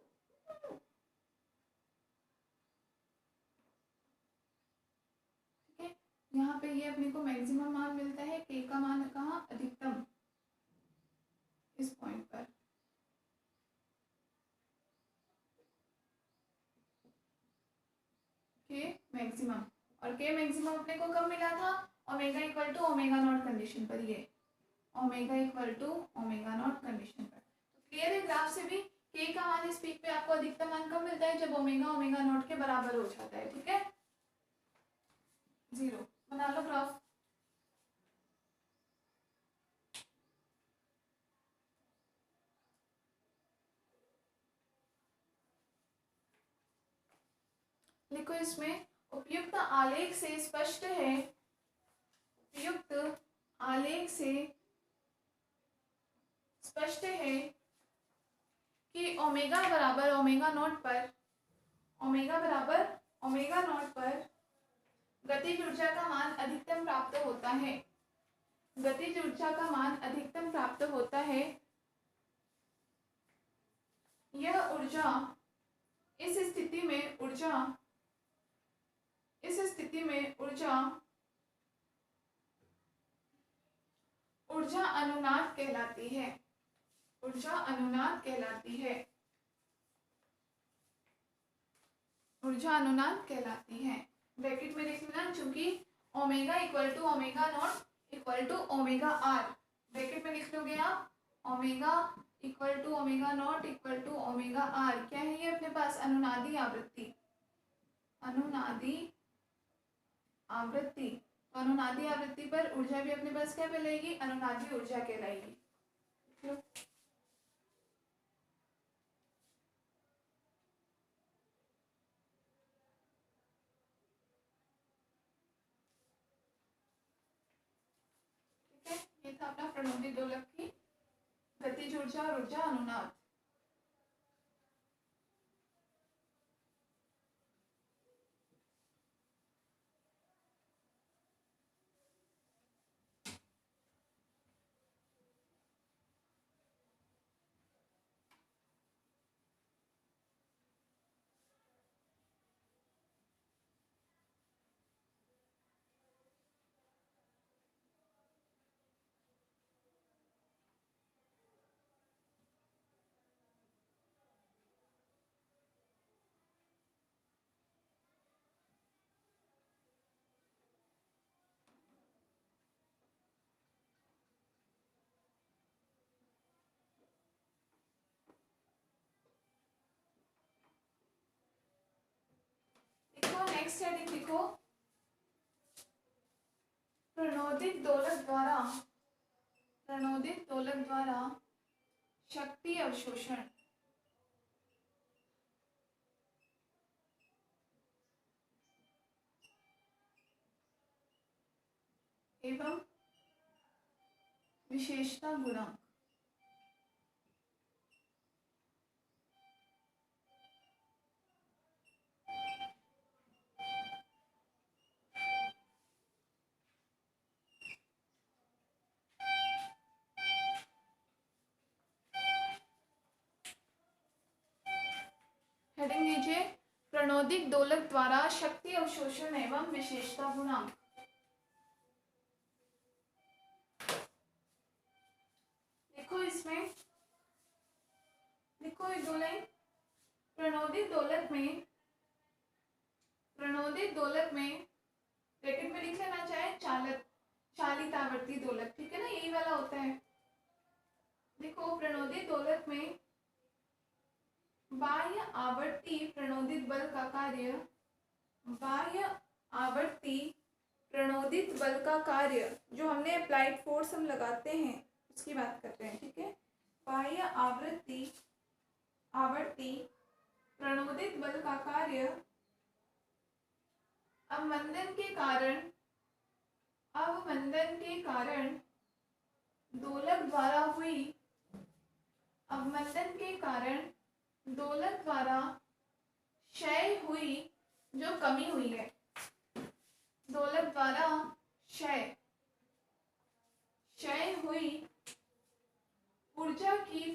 यहाँ पे ये अपने को मैक्सिमम मान मिलता है, के का मान कहाँ, अधिकतम, इस पॉइंट पर। के मैक्सिमम, और के मैक्सिमम अपने को कब मिला था, omega equal to omega naught condition पर, ये omega equal to omega naught condition पर। तो क्लियर है ग्राफ से भी, के का मान इस पीक पे आपको अधिकतम मान कब मिलता है, जब ओमेगा ओमेगा नॉट के बराबर हो जाता है, ठीक है। 0 बना लो ग्राफ। लिखो इसमें, उपयुक्त आलेख से स्पष्ट है, उपयुक्त आलेख से स्पष्ट है कि ओमेगा बराबर ओमेगा नॉट पर, ओमेगा बराबर ओमेगा नॉट पर गतिज ऊर्जा का मान अधिकतम प्राप्त होता है, गतिज ऊर्जा का मान अधिकतम प्राप्त होता है। यह ऊर्जा इस स्थिति में ऊर्जा अनुनाद कहलाती है, ऊर्जा अनुनाद कहलाती है, ऊर्जा अनुनाद कहलाती है। ब्रैकेट में लिख लेना, चूंकि omega equal to omega naught equal to omega R, bracket में लिख लोगे आप, omega equal to omega naught equal to omega R. क्या है ये अपने पास, अनुनादी आवृत्ति, अनुनादी आवृत्ति। तो अनुनादी आवृत्ति पर ऊर्जा भी अपने पास क्या कहलाएगी, अनुनादी ऊर्जा कहलाएगी। ठीक है, ये था अपना प्रणोदित दोलक की गतिज ऊर्जा और ऊर्जा अनुनाद। नेक्स्ट हेडिंग लिखो, प्रणोदित दोलक द्वारा शक्ति अवशोषण एवं विशेषता गुणांक। हेडिंग लीजिए, प्रणोदित दोलक द्वारा शक्ति अवशोषण एवं विशेषता गुणांक। देखो इसमें, देखो एक दो लाइन, प्रणोदित दोलक में ब्रैकेट में लिख लेना, चाहे चालित आवर्ती दोलक, ठीक है ना, यही वाला होता है। देखो प्रणोदित दोलक में बाह्य आवर्ती प्रणोदित बल का कार्य, बाह्य आवर्ती प्रणोदित बल का कार्य, जो हमने अप्लाइड फोर्स हम लगाते हैं उसकी बात कर रहे हैं, ठीक है। बाह्य आवर्ती प्रणोदित बल का कार्य अवमंदन के कारण दोलक द्वारा हुई, अवमंदन के कारण दोलक द्वारा क्षय हुई जो कमी हुई है, दोलक द्वारा क्षय हुई ऊर्जा की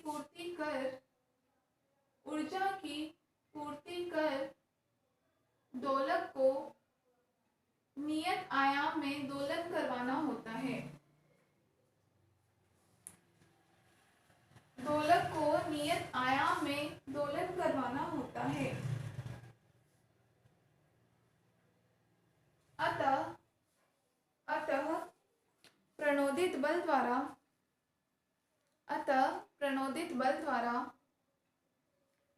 पूर्ति कर दोलक को नियत आयाम में है। अतः प्रणोदित बल द्वारा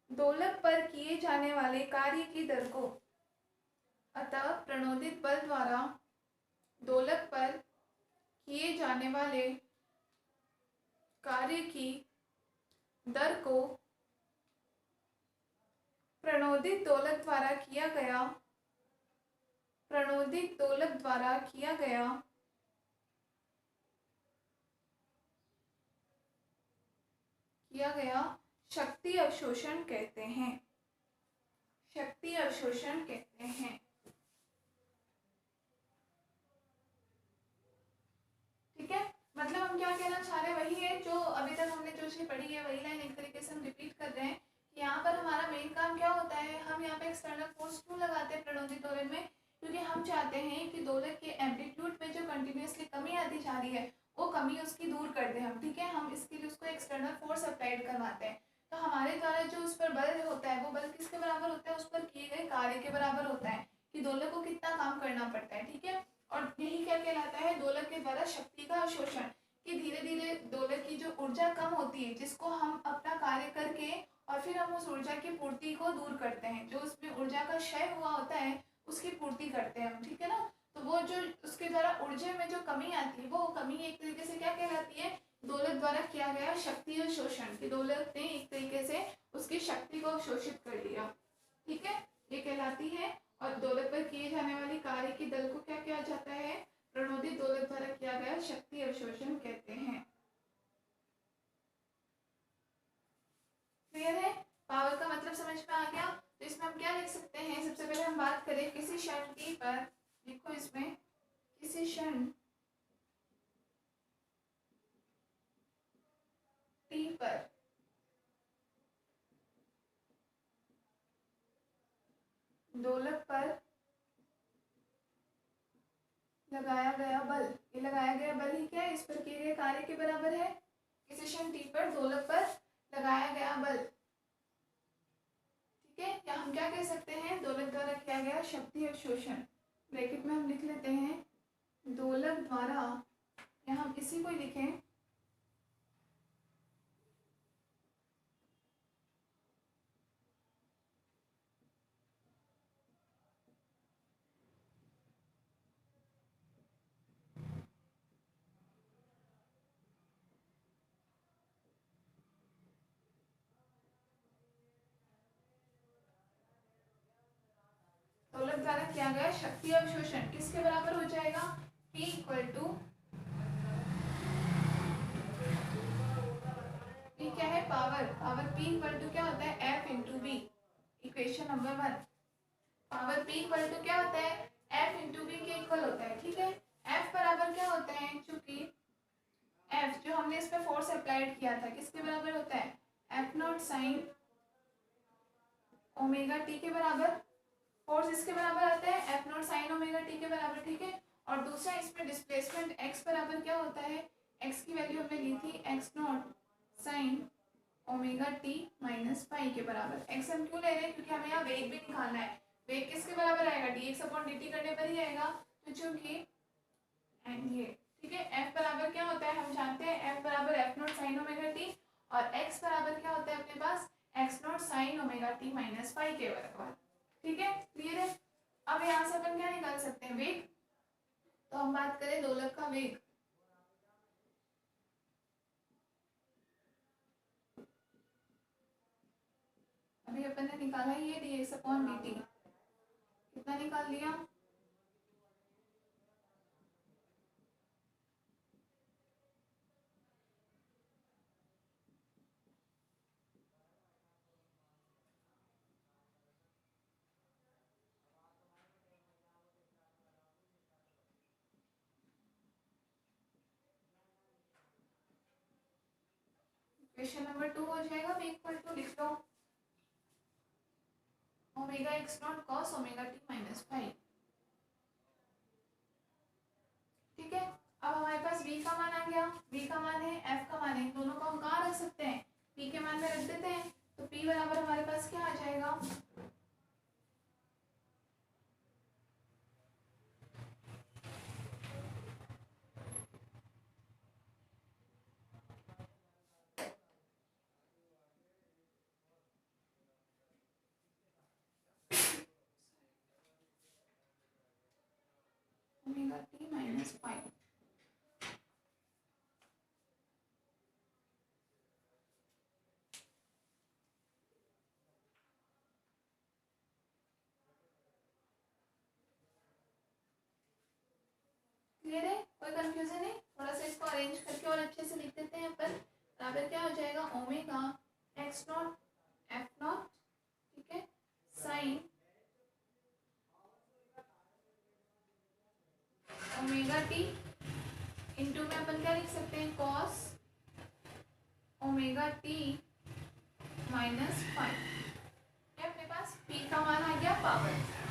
दोलक पर किए जाने वाले कार्य की दर को दोलक पर किए जाने वाले कार्य की दर को प्रणोदित दोलक द्वारा किया गया शक्ति अवशोषण कहते हैं। ठीक है, मतलब हम क्या कहना चाह रहे हैं वही है जो अभी तक हमने जो चीज पढ़ी है, वही लाइन एक तरीके से हम रिपीट कर रहे हैं। यहाँ पर हमारा मेन काम क्या होता है, हम यहाँ पे एक्सटर्नल फोर्स क्यों लगाते हैं प्रणोदित दोलक में, क्योंकि हम चाहते हैं कि दोलक के एम्पलीट्यूड में जो कंटिन्यूअसली कमी आती जा रही है वो कमी उसकी दूर कर दें हम। ठीक है, हम इसके लिए उसको एक्सटर्नल फोर्स अप्लाइड करवाते हैं। तो हमारे द्वारा जो उस पर बल होता है वो बल किसके बराबर होता है, उस पर किए गए कार्य के बराबर होता है कि दोलक को कितना काम करना पड़ता है। ठीक है, और यही क्या कहलाता है, दोलक के द्वारा शक्ति का अवशोषण, कि धीरे धीरे दोलक की जो ऊर्जा कम होती है जिसको हम अपना कार्य करके और फिर हम उस ऊर्जा की पूर्ति को दूर करते हैं, जो उसमें ऊर्जा का क्षय हुआ होता है उसकी पूर्ति करते हैं हम। ठीक है ना, तो वो जो उसके द्वारा ऊर्जा में जो कमी आती है वो कमी एक तरीके से क्या कहलाती है, दोलक द्वारा किया गया शक्ति अवशोषण, कि दोलक ने एक तरीके से उसकी शक्ति को अवशोषित कर लिया। ठीक है, ये कहलाती है। और दोलक पर किए जाने वाली कार्य की दल को क्या किया जाता है, प्रणोदित दोलक द्वारा किया गया शक्ति अवशोषण कहते हैं। क्लियर है, पावर का मतलब समझ में आ गया। तो इसमें हम क्या लिख सकते हैं, सबसे पहले हम बात करें किसी क्षण t पर, देखो इसमें किसी क्षण t पर दोलक पर लगाया गया बल, ये लगाया गया बल ही क्या है, इस पर किए गए कार्य के बराबर है। किसी क्षण t पर दोलक पर लगाया गया बल। ठीक है, या हम क्या कह सकते हैं, दोलक द्वारा किया गया शक्ति अवशोषण। ब्रैकेट में हम लिख लेते हैं दोलक द्वारा, या हम इसी को लिखें दोलक द्वारा किया गया शक्ति अवशोषण किसके बराबर हो जाएगा, P इक्वल टू, P क्या है, पावर P इक्वल टू क्या होता है, F into B. Equation number 1, power P equal to क्या होता है, F इंटू बी के इक्वल होता है। ठीक है, F बराबर क्या होता है, चूंकि F जो हमने इस पे फोर्स अप्लाइड किया था किसके बराबर होता है, F not sine omega T के बराबर, फोर्स इसके बराबर आता है F not sine omega T के बराबर। ठीक है, और दूसरा इसमें डिस्प्लेसमेंट x बराबर क्या होता है, x की वैल्यू हमने ली थी x not sine omega t minus पाई के बराबर। x हम क्यों ले रहे हैं, क्योंकि हमें यहाँ वेग भी निकालना है। वेग किसके बराबर आएगा, dx अपॉन dt करने पर ही आएगा। तो चूंकि ये ठीक है, f बराबर क्या होता है, हम जानते हैं f बराबर f not sine omega T, और x बराबर क्या होता है अपने पास, x not sine omega t minus पाई के बराबर। ठीक है, क्लियर है। अब यहाँ से अपन क्या निकाल सकते हैं, वेग। तो हम बात करें दोलक का वेग, अभी अपन ने निकाला ही है dx अपॉन dt, कितना निकाल लिया, क्वेश्चन नंबर 2 हो जाएगा, v इक्वल टू लिख लो omega x naught cos omega t minus pi. ठीक है, अब हमारे पास v का मान आ गया, v का मान है, f का मान है, दोनों को हम कहाँ रख सकते हैं, p के मान में रख देते हैं। तो तो P बराबर हमारे पास क्या आ जाएगा, ओमेगा टी माइनस 5। क्लियर है, कोई कंफ्यूजन है? थोड़ा सा इसको अरेंज करके और अच्छे से लिख देते हैं अपन। बराबर क्या हो जाएगा, omega x naught F not, ठीक है, साइन ओमेगा टी इंटू में अपन क्या लिख सकते हैं, कॉस ओमेगा टी माइनस 5। अपने पास पी का मान आ गया पावर।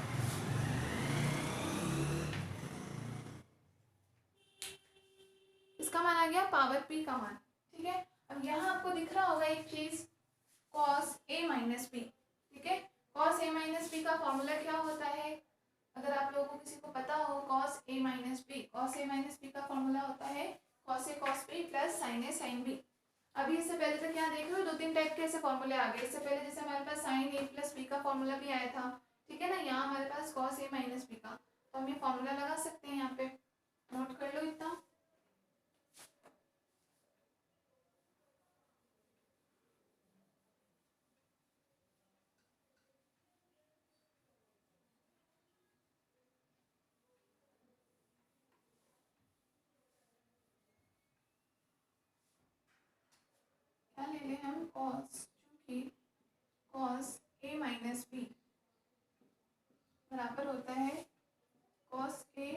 इसका मान आ गया पावर पी का मान, ठीक है। अब यहाँ आपको दिख रहा होगा एक चीज, कॉस ए माइनस बी, ठीक है। कॉस ए माइनस बी का फॉर्मूला क्या होता है, अगर आप लोगों को किसी को पता हो, cos A minus B, cos A minus B का फॉर्मूला होता है cos A cos B plus sign A sine B. अभी इससे पहले तो क्या देख रहे हो, 2-3 टाइप के ऐसे फॉर्मूले आ गए। इससे पहले जैसे हमारे पास साइन ए प्लस बी का फॉर्मूला भी आया था, ठीक है ना। यहाँ हमारे पास कॉस ए माइनस बी का, तो हम ये फॉर्मूला लगा सकते हैं, यहाँ पे नोट कर लो इतना। क्या ले लें हम, कॉस, क्योंकि कॉस ए माइनस बी बराबर होता है cos A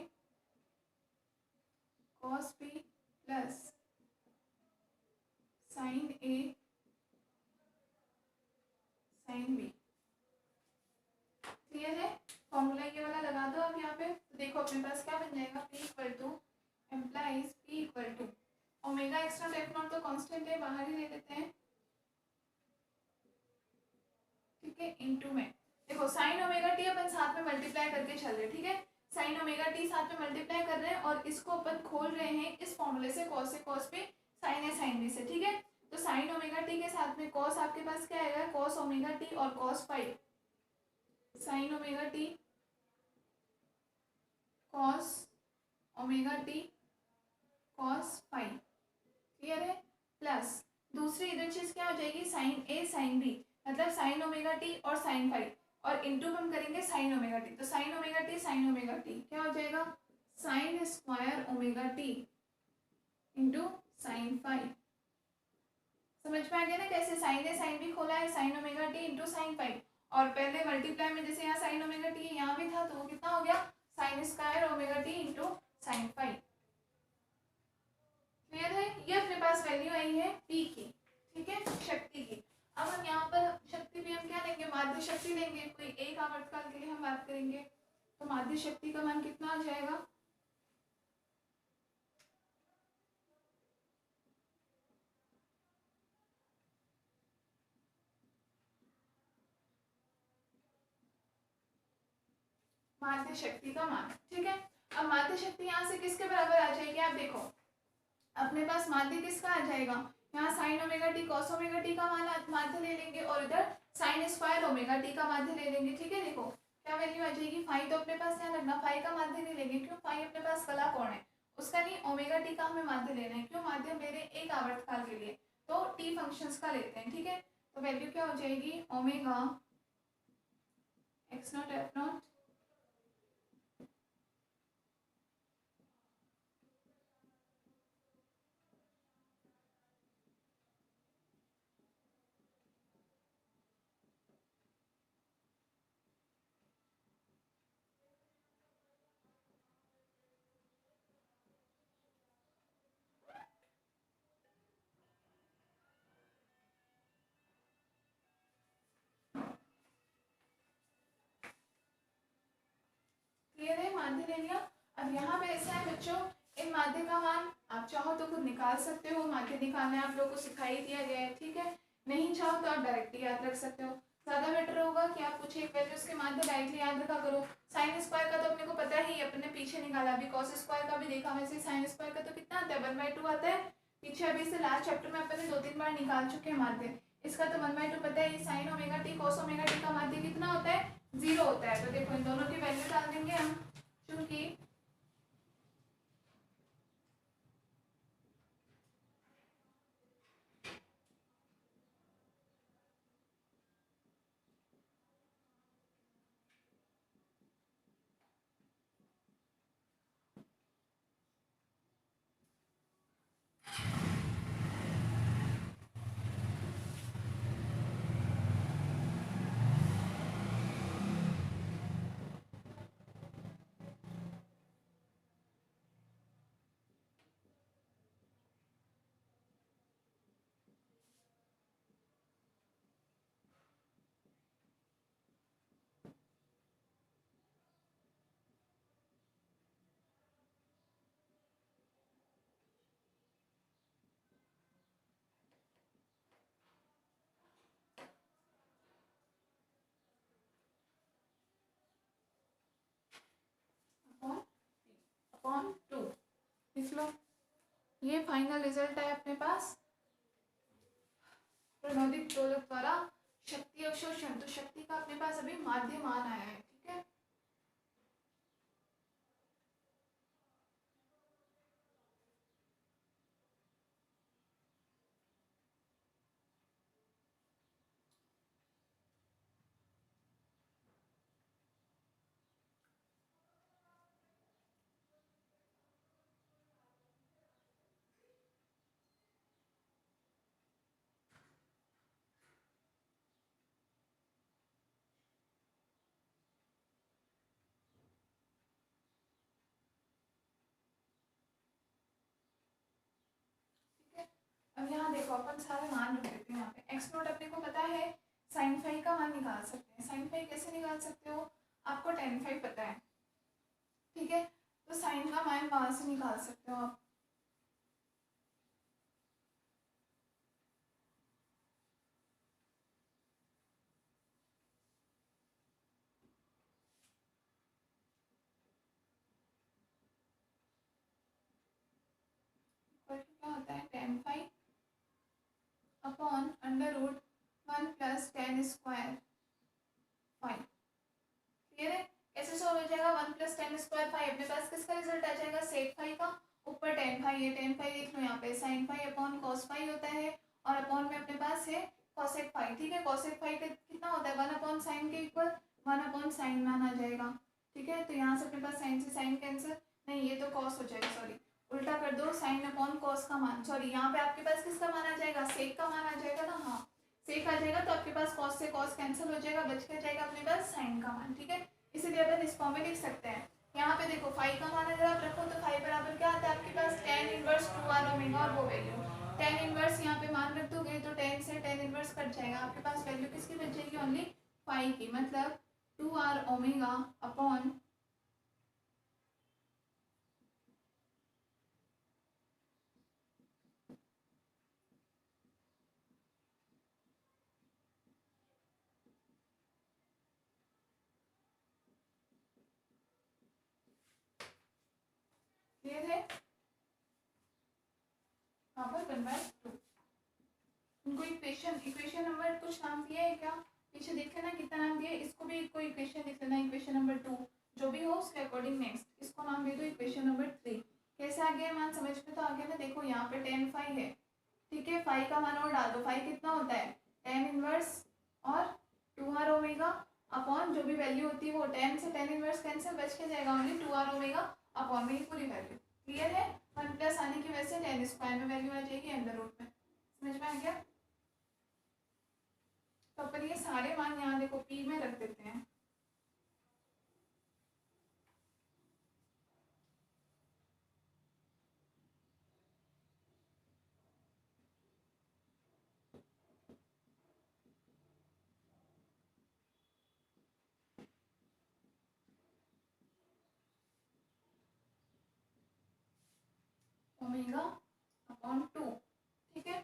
cos B plus sign A sine B. Clear है, फॉर्मूला ये वाला लगा दो अब यहाँ पे। तो देखो अपने पास क्या बन जाएगा, P equal to implies P equal to omega x naught F naught तो कांस्टेंट है, बाहर ही ले लेते हैं, ठीक है, इनटू में देखो साइन ओमेगा टी अपन साथ में मल्टीप्लाई करके चल रहे, ठीक है। साइन ओमेगा टी साथ में मल्टीप्लाई कर रहे हैं और इसको अपन खोल रहे हैं इस फॉर्मूले से, कॉस से कॉस पे साइन ए साइन बी से, ठीक है। तो साइन ओमेगा टी के साथ में कॉस आपके पास क्या आएगा, कॉस ओमेगा टी और cos five, sign omega T cos omega T cos five. Clear है, प्लस दूसरी इधर चीज क्या हो जाएगी, साइन ए साइन बी, मतलब साइन ओमेगा टी और साइन फाइव, और इंटू हम करेंगे साइन ओमेगा टी। तो साइन ओमेगा टी क्या हो जाएगा, sine square omega T into sine five. समझ में आ गया ना, कैसे साइन ए साइन बी खोला है, sign omega T into sine five, और पहले मल्टीप्लाई में जैसे यहाँ साइन ओमेगा टी यहाँ भी था, तो वो कितना हो गया, sine square omega T into sine five. Clear है, ये अपने पास वैल्यू आई है पी की, ठीक है, शक्ति की। अब हम यहाँ पर शक्ति भी हम क्या लेंगे, माध्य शक्ति लेंगे। कोई एक आवर्तकाल के लिए हम बात करेंगे, तो माध्य शक्ति का मान कितना आ जाएगा, माध्य शक्ति का मान, ठीक है। अब माध्य शक्ति यहाँ से किसके बराबर आ जाएगी, आप देखो अपने पास माध्य किसका आ जाएगा, यहाँ sign omega T cos omega T का मान माध्य ले लेंगे, और इधर साइन स्क्वायर ओमेगा टी का माध्य ले लेंगे, ठीक है। देखो क्या वैल्यू आ जाएगी, फाई तो अपने पास यहाँ रखना, फाई का माध्य नहीं लेंगे, क्यों, फाई अपने पास कला कोण है उसका नहीं, ओमेगा टी का हमें माध्य लेना है, क्यों, माध्य मेरे एक आवर्तकाल के लिए, तो टी फंक्शंस का लेते हैं, ठीक है। तो वैल्यू क्या हो जाएगी, omega x naught F not clear है, माध्य ले लिया। अब यहाँ पे ऐसा है बच्चों, इन माध्य का मान आप चाहो तो खुद निकाल सकते हो, माध्य निकालना आप लोगों को सिखा ही दिया गया है, ठीक है। नहीं चाहो तो आप डायरेक्टली याद रख सकते हो। ज़्यादा बेटर होगा कि आप कुछ एक वैल्यूज के माध्यम डायरेक्टली याद रखा करो। साइन स्क्वायर का तो अपने को पता ही, अपने पीछे निकाला, अभी कॉस स्क्वायर का भी देखा वैसे साइन स्क्वायर का तो कितना आता है 1/2 आता है पीछे, अभी से लास्ट चैप्टर में अपने 2-3 बार निकाल चुके हैं माध्य। इसका तो 1/2 पता है। Sign omega T cos omega T का माध्य कितना होता है 0 होता है। तो देखो इन दोनों की वैल्यू डाल देंगे हम, क्योंकि अपॉन अपॉन 2 लिख लो। ये फाइनल रिजल्ट है अपने पास प्रणोदित दोलक द्वारा शक्ति अवशोषण। तो शक्ति का अपने पास अभी माध्य मान आया है, ठीक है। अब यहाँ देखो अपन सारे मान रख देते हैं। यहाँ पे एक्स नोट अपने को पता है, साइन फाई का मान निकाल सकते हैं। साइन फाई कैसे निकाल सकते हो, आपको टेन फाई पता है, ठीक है, तो साइन का मान वहां से निकाल सकते हो आप। और क्या होता है tan phi upon under root 1 + tan square phi. Clear है, कैसे सॉल्व हो जाएगा 1 + tan स्क्वायर फाई। अपने पास किसका रिजल्ट आ जाएगा सेक फाई का, ऊपर टेन फाई है, टेन फाई लिख लो यहाँ पे, sine phi upon cos phi होता है, और अपॉन में अपने पास है कॉसेक फाई, ठीक है। कॉसेक फाई का कितना होता है 1/sin के इक्वल 1/sin मान आ जाएगा, ठीक है। तो यहाँ से अपने पास साइन से साइन कैंसिल, नहीं ये तो कॉस हो जाएगा, सॉरी उल्टा कर दो, साइन अपॉन कॉस का मान, सॉरी यहाँ पे आपके पास किसका मान आ जाएगा सेक का मान आ जाएगा ना, हाँ सेक आ जाएगा। तो आपके पास कॉस से कॉस कैंसिल हो जाएगा, बच के जाएगा अपने पास साइन का मान, ठीक है। इसीलिए अपन इस फॉर्म में लिख सकते हैं। यहाँ पे देखो फाई का मान अगर आप रखो तो फाई बराबर क्या आता है आपके पास tan इनवर्स 2r ओमेगा, और वो वैल्यू tan इनवर्स यहाँ पे मान रख दोगे तो tan से tan इनवर्स कट जाएगा, आपके पास वैल्यू किसकी बच जाएगी ओनली फाई की, मतलब 2r ओमेगा अपॉन क्लियर है, यहाँ पर 1/2 उनको इक्वेशन इक्वेशन नंबर कुछ नाम दिया है क्या, पीछे देख लेना कितना नाम दिया है, इसको भी कोई इक्वेशन लिख लेना, इक्वेशन नंबर 2 जो भी हो उसके अकॉर्डिंग नेक्स्ट इसको नाम दे दो इक्वेशन नंबर 3। कैसे आ गया मान समझ में तो आ गया ना, देखो यहाँ पे tan फाई है, ठीक है, फाई का मान और डाल दो, फाई कितना होता है tan इनवर्स और 2r ओमेगा अपॉन जो भी वैल्यू होती है वो tan से tan इनवर्स कैंसिल, बच के जाएगा ओनली 2r ओमेगा अपॉन में पूरी वैल्यू। क्लियर है, 1 प्लस आने की वजह से tan स्क्वायर में वैल्यू आ जाएगी अंडर रूट में, समझ में आ गया। तो अपन ये सारे मान यहाँ देखो पी में रख देते हैं। ओमेगा अपॉन 2, ठीक है,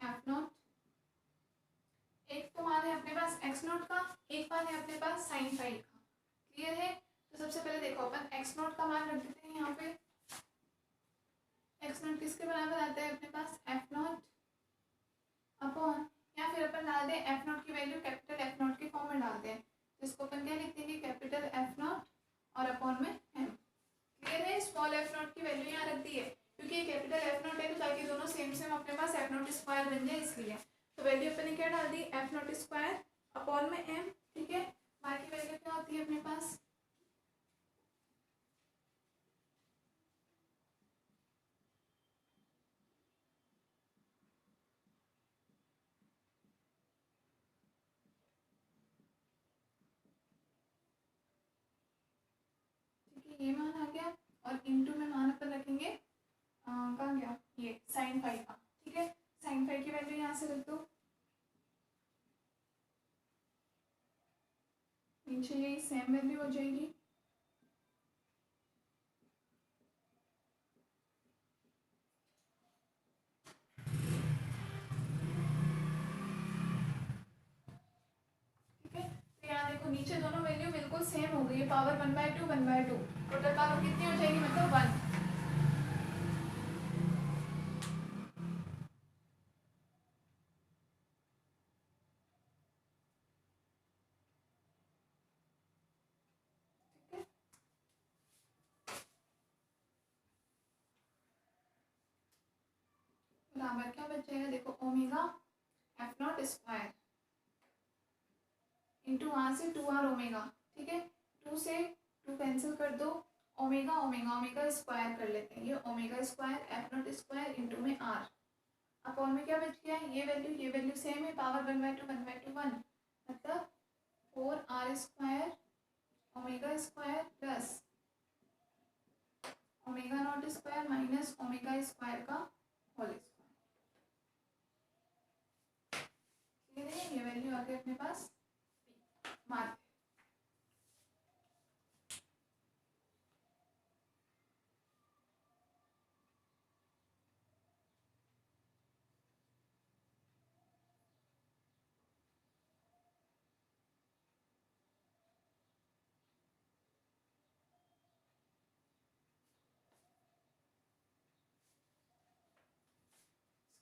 एफ नॉट क्लियर है? तो सबसे पहले देखो अपन एक्स नॉट का मान रख देते हैं यहाँ पे। एक्स नॉट किसके बराबर आता है अपने पास, एफ नॉट अपॉन, या फिर अपन डाल दें एफ नॉट की वैल्यू कैपिटल एफ नॉट के फॉर्म में डालते हैं, जिसको अपन क्या लिख देंगे, कैपिटल एफ नॉट और अपॉन में एम। क्लियर है? स्मॉल एफ नॉट की वैल्यू यहाँ रख दी है क्योंकि ये कैपिटल एफ नॉट है, तो ताकि दोनों सेम सेम अपने पास एफ नॉट स्क्वायर बन जाए इसलिए। तो वैल्यू अपन ने क्या डाल दी, एफ नॉट स्क्वायर अपॉन में एम। ठीक है, बाकी वैल्यू क्या होती है अपने पास, ठीक है, ये मान आ गया और इनटू में मान अपन रखेंगे कहाँ गया ये साइन फाइव का। ठीक है, साइन फाइव की वैल्यू यहाँ से रख दो, नीचे यही सेम वैल्यू हो जाएगी। ठीक है, तो यहाँ देखो नीचे दोनों वैल्यू बिल्कुल सेम हो गई है, पावर 1/2 1/2, टोटल पावर कितनी हो जाएगी, मतलब 1। ठीक है, बराबर क्या बच जाएगा, देखो omega F naught square into वहाँ से 2r ओमेगा। ठीक है, 2 से 2 कैंसिल कर दो, ओमेगा ओमेगा ओमेगा स्क्वायर कर लेते हैं, ये omega square F naught square into में r अपॉन में क्या बच गया, ये वैल्यू सेम है, पावर 1/2 1/2 1, मतलब 4r square omega square plus omega naught square minus omega square का होल स्क्वायर। क्लियर है? ये वैल्यू आ गई अपने पास, मार्क।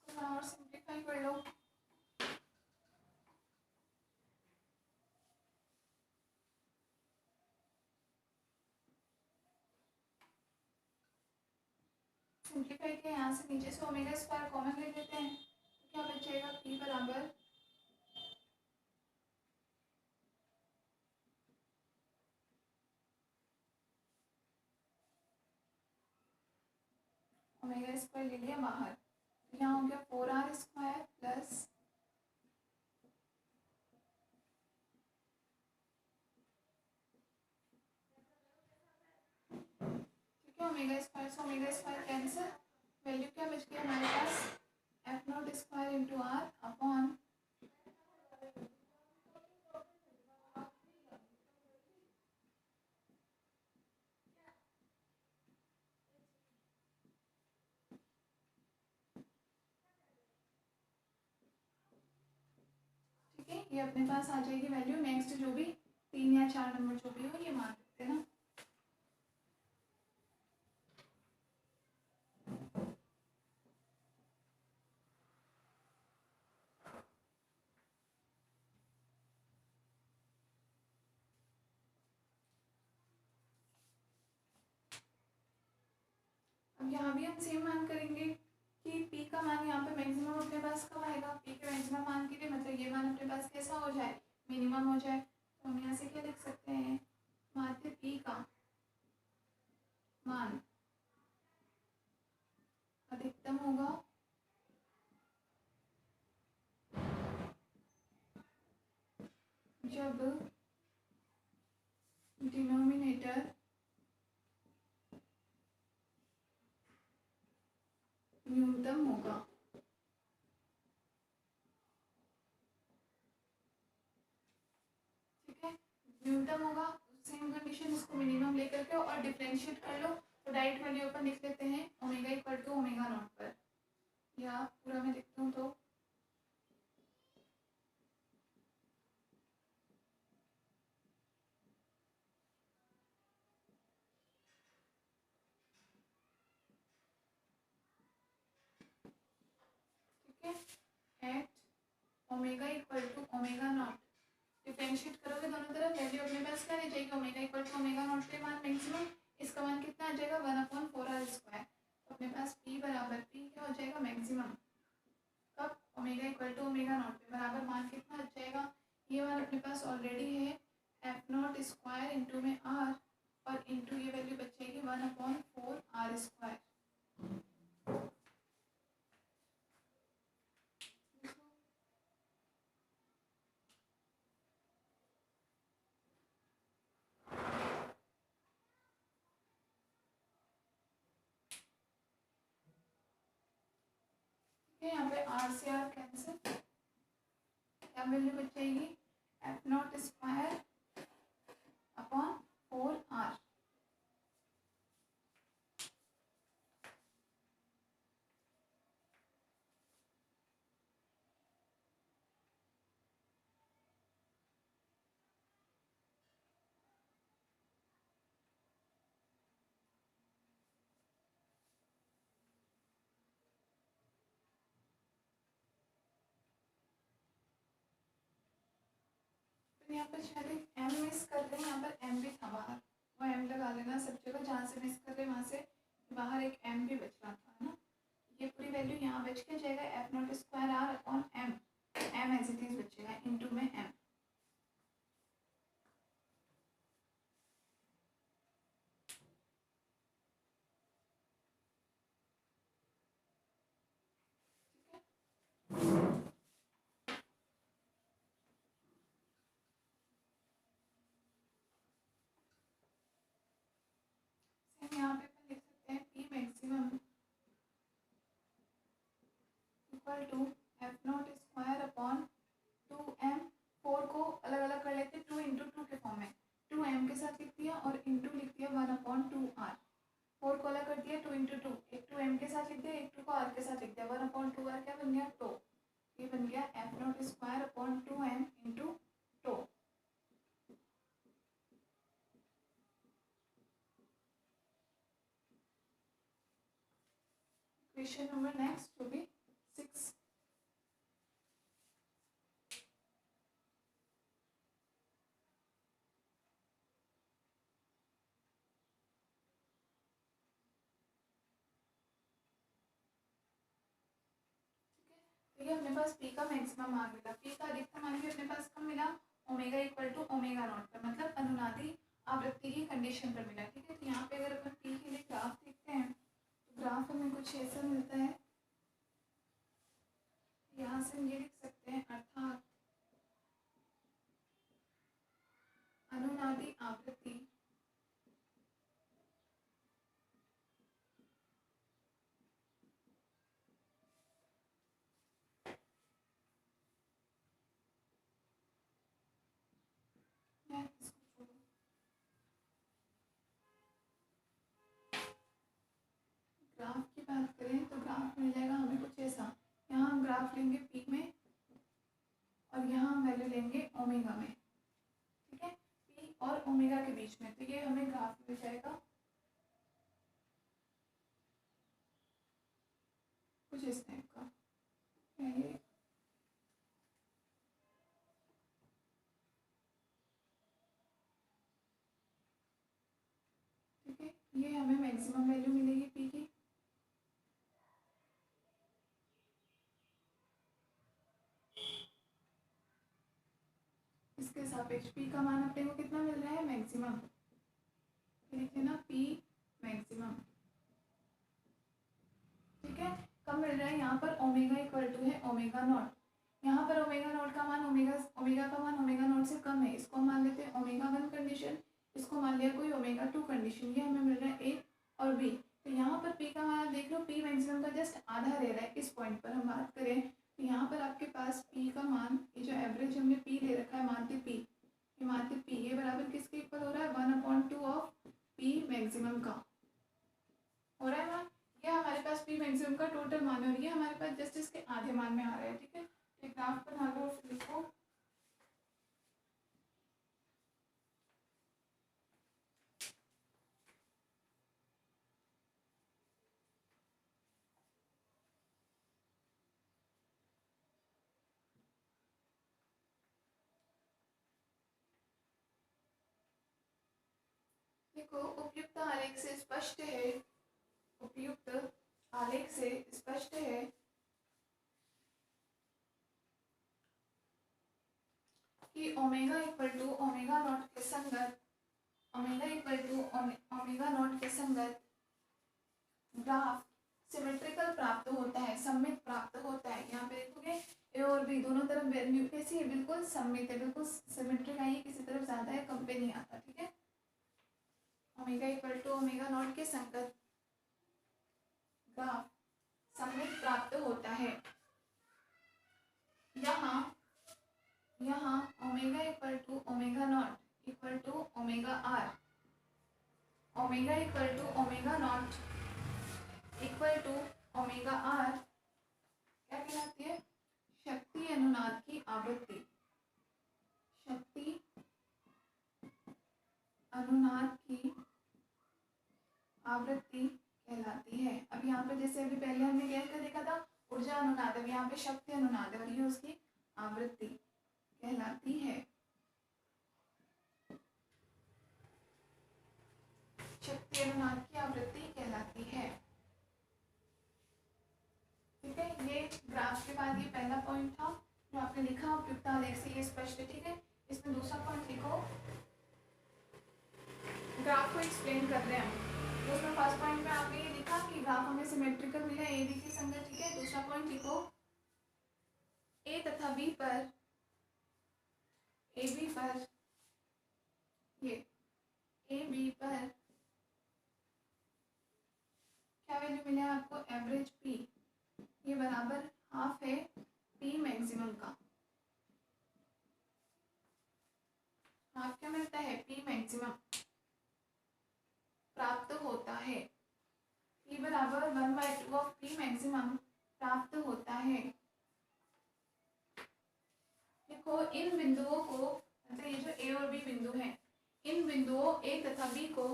इसको थोड़ा और सिंप्लीफाई कर लो। सिंप्लीफाई के यहाँ से नीचे से ओमेगा स्क्वायर कॉमन ले लेते हैं, तो क्या बचेगा, p बराबर ओमेगा स्क्वायर ले लिया बाहर, तो यहाँ हो गया 4r स्क्वायर प्लस, ठीक है, ओमेगा स्क्वायर से ओमेगा स्क्वायर कैंसिल, वैल्यू क्या बच गया हमारे पास, F naught square into R upon ठीक है, ये अपने पास आ जाएगी वैल्यू। नेक्स्ट जो भी 3 या 4 नंबर जो भी हो ये मान सकते हैं ना। अब यहाँ भी हम सेम मान करेंगे कि p का मान यहाँ पे मैक्सिमम अपने पास कब आएगा, p के मैक्सिमम मान के लिए मतलब ये मान अपने पास कैसा हो जाए, मिनिमम हो जाए। तो हम यहाँ से क्या लिख सकते हैं, माध्य p का मान अधिकतम होगा जब डिनोमिनेटर न्यूनतम होगा। ठीक है, न्यूनतम होगा, सेम कंडीशन इसको मिनिमम लेकर के और डिफरेंशिएट कर लो, तो डायरेक्ट वैल्यू अपन लिख लेते हैं omega equal to omega naught पर, या पूरा मैं लिखता हूँ तो ठीक है, at omega equal to omega naught, differentiate करोगे दोनों तरफ, वैल्यू अपने पास क्या रह जाएगी, omega equal to omega naught पे मान मैक्सिमम, इसका मान कितना आ जाएगा 1/4r²। तो अपने पास p बराबर p क्या हो जाएगा मैक्सिमम, कब omega equal to omega naught पे, बराबर मान कितना आ जाएगा, ये मान अपने पास ऑलरेडी है f0² इंटू में r, और इंटू ये वैल्यू बचेगी 1/4r²। यहाँ पे r से r कैंसिल, क्या वैल्यू बच जाएगी f0² अपॉन 4r। यहाँ पर शायद एक m मिस कर रहे हैं, यहाँ पर m भी था बाहर, वो m लगा लेना सब जगह, जहाँ से मिस कर रहे वहाँ से बाहर एक m भी बच रहा था, है ना। ये पूरी वैल्यू यहाँ बच के जाएगा f0² upon m as it is बचेगा इंटू में m। यहाँ पे अपन लिख सकते हैं p maximum equal to f0² upon 2m, 4 को अलग अलग कर लेते हैं, 2 इंटू 2 के फॉर्म में, 2m के साथ लिख दिया और इंटू लिख दिया 1/2r, 4 को अलग कर दिया 2 इंटू 2, एक 2m के साथ लिख दिया, एक 2 को r के साथ लिख दिया, 1/2r क्या बन गया टो, ये बन गया f0² upon 2m into tau. Question number next two B 6। तो ये अपने पास p का मैक्सिमम मान मिला, p का अधिकतम मान भी अपने पास कब मिला, omega equal to omega naught पर, मतलब अनुनादी आवृत्ति की कंडीशन पर मिला। ठीक है, तो यहाँ पे अगर अपन p के लिए ग्राफ देखते हैं तो ग्राफ हमें कुछ ऐसा मिलता है, यहाँ से हम ये लिख सकते हैं, अर्थात अनुनादी आवृत्ति ग्राफ की बात करें तो ग्राफ मिल जाएगा हमें कुछ ऐसा, यहाँ हम ग्राफ लेंगे पी में और यहाँ हम वैल्यू लेंगे ओमेगा में। ठीक है, पी और ओमेगा के बीच में, तो ये हमें ग्राफ मिल जाएगा कुछ इस टाइप का। ये ठीक है, ये हमें मैक्सिमम वैल्यू मिलेगी पी की, इसके सापेक्ष पी का मान अपने को कितना मिल रहा है मैक्सिमम, लिखिए ना पी मैक्सिमम। ठीक है, कब मिल रहा है, यहाँ पर ओमेगा इक्वल टू है ओमेगा नॉट, यहाँ पर ओमेगा नॉट का मान ओमेगा का मान ओमेगा नॉट से कम है, इसको मान लेते हैं ओमेगा 1 कंडीशन, इसको मान लिया कोई ओमेगा 2 कंडीशन, ये हमें मिल रहा है ए और बी। तो यहाँ पर पी का मान देख लो, पी मैक्सिमम का जस्ट आधा रह रहा है, इस पॉइंट पर हम बात करें तो यहाँ पर आपके पास पी का मान, ये जो एवरेज हमने पी ले रखा है माध्य पी, ये माध्य पी ये बराबर किसके इक्वल हो रहा है 1/2 ऑफ पी मैक्सिमम का हो रहा है मान, ये हमारे पास पी मैक्सिमम का टोटल मान है और ये हमारे पास जस्ट इसके आधे मान में आ रहा है। ठीक है, तो ग्राफ बना लो और लिखो देखो उपयुक्त आलेख से स्पष्ट है, उपयुक्त आलेख से स्पष्ट है कि omega equal to omega naught के संगत, omega equal to omega naught के संगत ग्राफ सिमेट्रिकल प्राप्त होता है, सममित प्राप्त होता है। यहाँ पे देखोगे ए और बी दोनों तरफ वैल्यू कैसी है, बिल्कुल सममित है, बिल्कुल सिमेट्रिक आई है, किसी तरफ ज्यादा है कम पे नहीं आता। ठीक है, omega equal to omega naught के संगत ग्राफ सममित प्राप्त होता है। यहाँ omega equal to omega naught equal to omega R, omega equal to omega naught equal to omega R क्या कहलाती है, शक्ति अनुनाद की आवृत्ति, शक्ति अनुनाद की आवृत्ति कहलाती है। अब यहाँ पे जैसे अभी पहले हमने क्या देखा था, ऊर्जा अनुनाद, अब यहाँ पे शक्ति अनुनाद और ये उसकी आवृत्ति कहलाती है, शक्ति अनुनाद की आवृत्ति कहलाती है। ठीक है, ये ग्राफ के बाद ये पहला पॉइंट था जो आपने लिखा उपयुक्त आलेख से ये स्पष्ट है। ठीक है, इसमें दूसरा पॉइंट लिखो, ग्राफ को एक्सप्लेन कर रहे हैं हम। तो उसमें फर्स्ट पॉइंट में आपने ये लिखा कि ग्राफ हमें सिमेट्रिकल मिला ए बी के संगत। ठीक है, दूसरा पॉइंट लिखो, ए तथा बी पर, ए बी पर, ये ए बी पर क्या वैल्यू मिला आपको, एवरेज पी, ये बराबर हाफ है पी मैक्सिमम का। हाफ क्या मिलता है, पी मैक्सिमम प्राप्त होता है, पी बराबर 1/2 ऑफ पी मैक्सिमम प्राप्त होता है। देखो इन बिंदुओं को, मतलब ये जो ए और बी बिंदु हैं, इन बिंदुओं ए तथा बी को,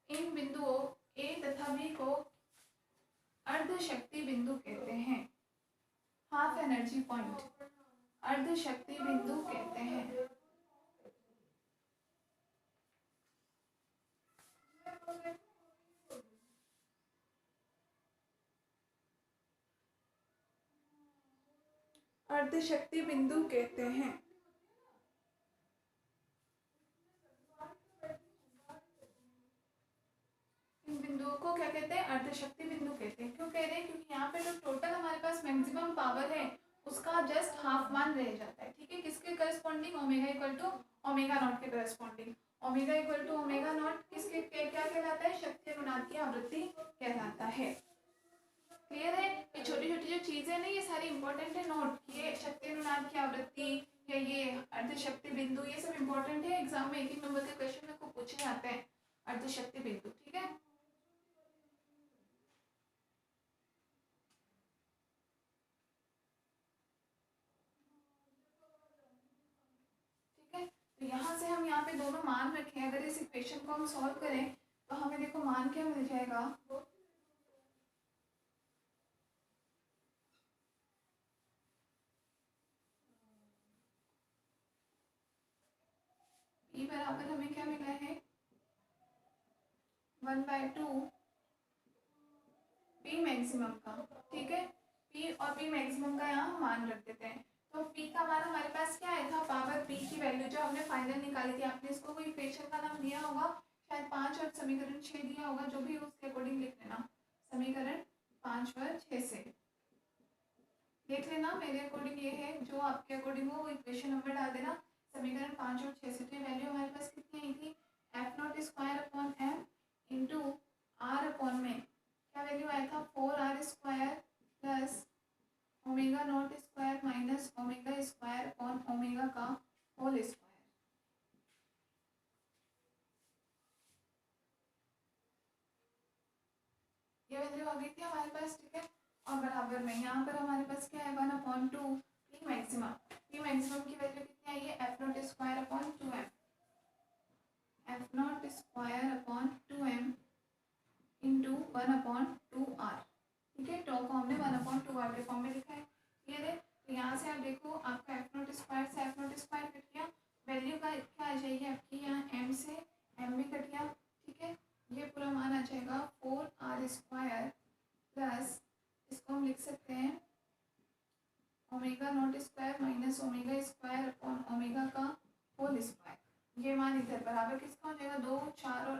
इन बिंदुओं ए तथा बी को अर्ध शक्ति बिंदु कहते हैं, हाफ एनर्जी पॉइंट, अर्ध शक्ति बिंदु कहते हैं। अर्ध शक्ति बिंदु कहते हैं। इन बिंदुओं को क्या कहते हैं, अर्ध शक्ति बिंदु कहते हैं। क्यों कह रहे हैं, क्योंकि यहाँ पे जो टोटल हमारे पास मैक्सिमम पावर है उसका जस्ट हाफ मान रह जाता है। ठीक है, किसके corresponding, omega equal to omega naught के corresponding. Omega equal to omega naught किसके क्या कहलाता है, शक्ति अनुनाद की आवृत्ति कहलाता है। क्लियर है, ये छोटी छोटी जो चीजें ना ये सारी इंपॉर्टेंट है, नोट, ये शक्ति अनुनाद की आवृत्ति या ये अर्ध शक्ति बिंदु, ये सब इंपॉर्टेंट है, एग्जाम में 1 नंबर के क्वेश्चन में को पूछे जाते हैं, अर्ध शक्ति बिंदु। ठीक है, तो यहाँ से हम यहाँ पे दोनों मान रखें, अगर इस इक्वेशन को हम सॉल्व करें तो हमें देखो मान क्या मिल जाएगा, ई बराबर हमें क्या मिला है, 1/2 पी मैक्सिमम का। ठीक है, पी और पी मैक्सिमम का यहाँ मान रख देते हैं। तो पी का मान हमारे पास क्या आया था, पावर पी की वैल्यू जो हमने फाइनल निकाली थी, आपने इसको कोई इक्वेशन का नाम दिया होगा, शायद 5 और समीकरण 6 दिया होगा, जो भी उसके अकॉर्डिंग लिख लेना, समीकरण 5 व 6 से देख लेना। मेरे अकॉर्डिंग ये है, जो आपके अकॉर्डिंग हो वो इक्वेशन नंबर डाल देना, समीकरण 5 और 6 से। तो वैल्यू हमारे पास कितनी आई थी, F naught square upon M into R upon में क्या वैल्यू आया था, 4r square plus omega naught square minus omega square upon omega का होल स्क्वायर। ये वैल्यू आ गई थी हमारे पास। ठीक है, और बराबर में यहाँ पर हमारे पास क्या है, 1/2 पी मैक्सिमम, पी मैक्सिमम की वैल्यू कितनी आई है, F naught square upon 2m, F naught square upon 2m into 1/2r। ठीक है, टॉ को हमने 1/2r के फॉर्म में लिखा है। क्लियर है, तो यहाँ से आप देखो आपका एफ नॉट स्क्वायर से एफ नॉट स्क्वायर कट गया, वैल्यू का क्या आ जाएगी आपकी, यहाँ m से एम भी कट गया, ठीक है। ये पूरा मान आ जाएगा 4r² प्लस, इसको हम लिख सकते हैं omega naught square minus omega square upon omega का होल स्क्वायर। ये मान इधर बराबर किसका हो जाएगा, 2, 4 और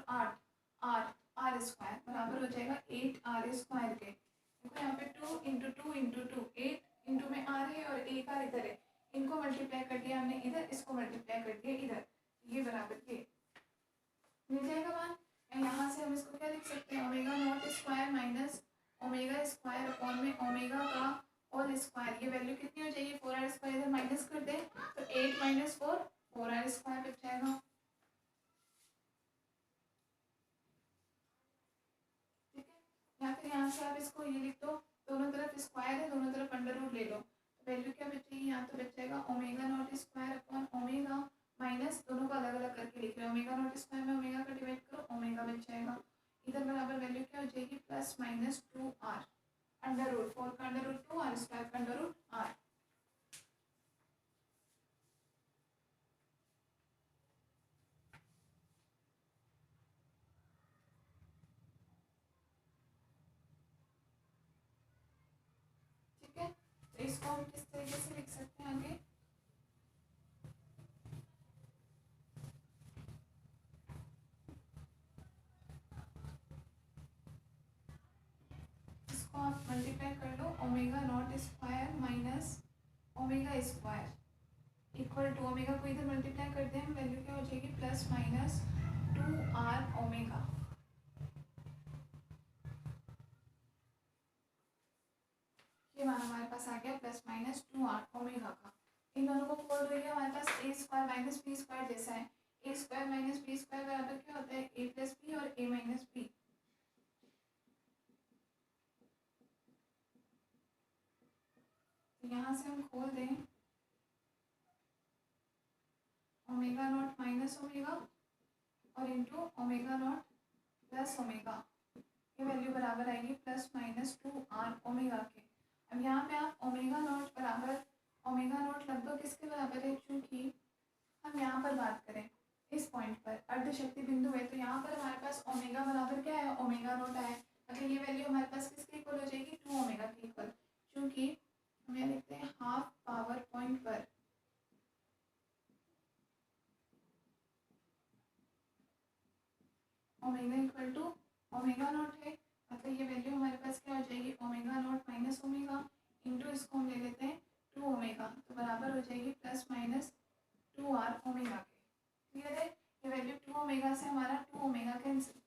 8, आर स्क्वायर बराबर हो जाएगा 8r² के। देखो यहाँ पे 2 इंटू 2 इंटू 2, 8 इंटू में आर है और एक आर इधर है, इनको मल्टीप्लाई कर दिया हमने इधर, इसको मल्टीप्लाई कर दिया इधर, ये बराबर ये मिल जाएगा मान। यहाँ से हम इसको क्या लिख सकते हैं, omega naught square minus omega square upon में ओमेगा का होल स्क्वायर। ये वैल्यू कितनी हो जाएगी, 4r² इधर माइनस कर दें तो 8 माइनस 4, 4r² बच जाएगा, ठीक है। या फिर यहाँ से आप इसको ये लिख दो, दोनों तरफ स्क्वायर है, दोनों तरफ अंडर रूट ले लो, तो वैल्यू क्या बचेगी, यहाँ तो बच जाएगा omega naught square upon omega minus, दोनों को अलग अलग करके लिख रहे हैं, ओमेगा नॉट स्क्वायर में ओमेगा का डिवाइड करो, ओमेगा बच जाएगा इधर बराबर वैल्यू क्या हो जाएगी, plus minus 2r under root 4 का अंडर रूट 2, r² का अंडर रूट r। ठीक है, तो इसको हम किस तरीके से लिख सकते हैं आगे, इसको आप मल्टीप्लाई कर लो, omega naught square minus omega square equal to, omega को इधर मल्टीप्लाई कर दें, वैल्यू क्या हो जाएगी, प्लस माइनस 2r ओमेगा। ये मान हमारे पास आ गया प्लस माइनस 2r ओमेगा का। इन दोनों को खोल देंगे, हमारे पास a square minus b square जैसा है, a square minus b square बराबर क्या होता है, a प्लस बी और a माइनस बी। यहाँ से हम खोल दें ओमेगा नॉट माइनस ओमेगा और into omega naught plus omega, ये वैल्यू बराबर आएगी प्लस माइनस 2r ओमेगा के। अब यहाँ पे आप ओमेगा नॉट बराबर, ओमेगा नॉट लगभग किसके बराबर है, चूँकि हम यहाँ पर बात करें इस पॉइंट पर अर्धशक्ति बिंदु है, तो यहाँ पर हमारे पास ओमेगा बराबर क्या है, ओमेगा नॉट है, मतलब ये वैल्यू हमारे पास किसके इक्वल हो जाएगी, 2 ओमेगा के इक्वल, क्योंकि हम यहाँ लिखते हैं हाफ पावर पॉइंट पर omega equal to omega naught है, मतलब ये वैल्यू हमारे पास क्या हो जाएगी, omega naught minus omega into इसको हम ले लेते हैं 2 ओमेगा, तो बराबर हो जाएगी प्लस माइनस 2r ओमेगा के। क्लियर है, ये वैल्यू 2 ओमेगा से हमारा 2 ओमेगा कैंसिल,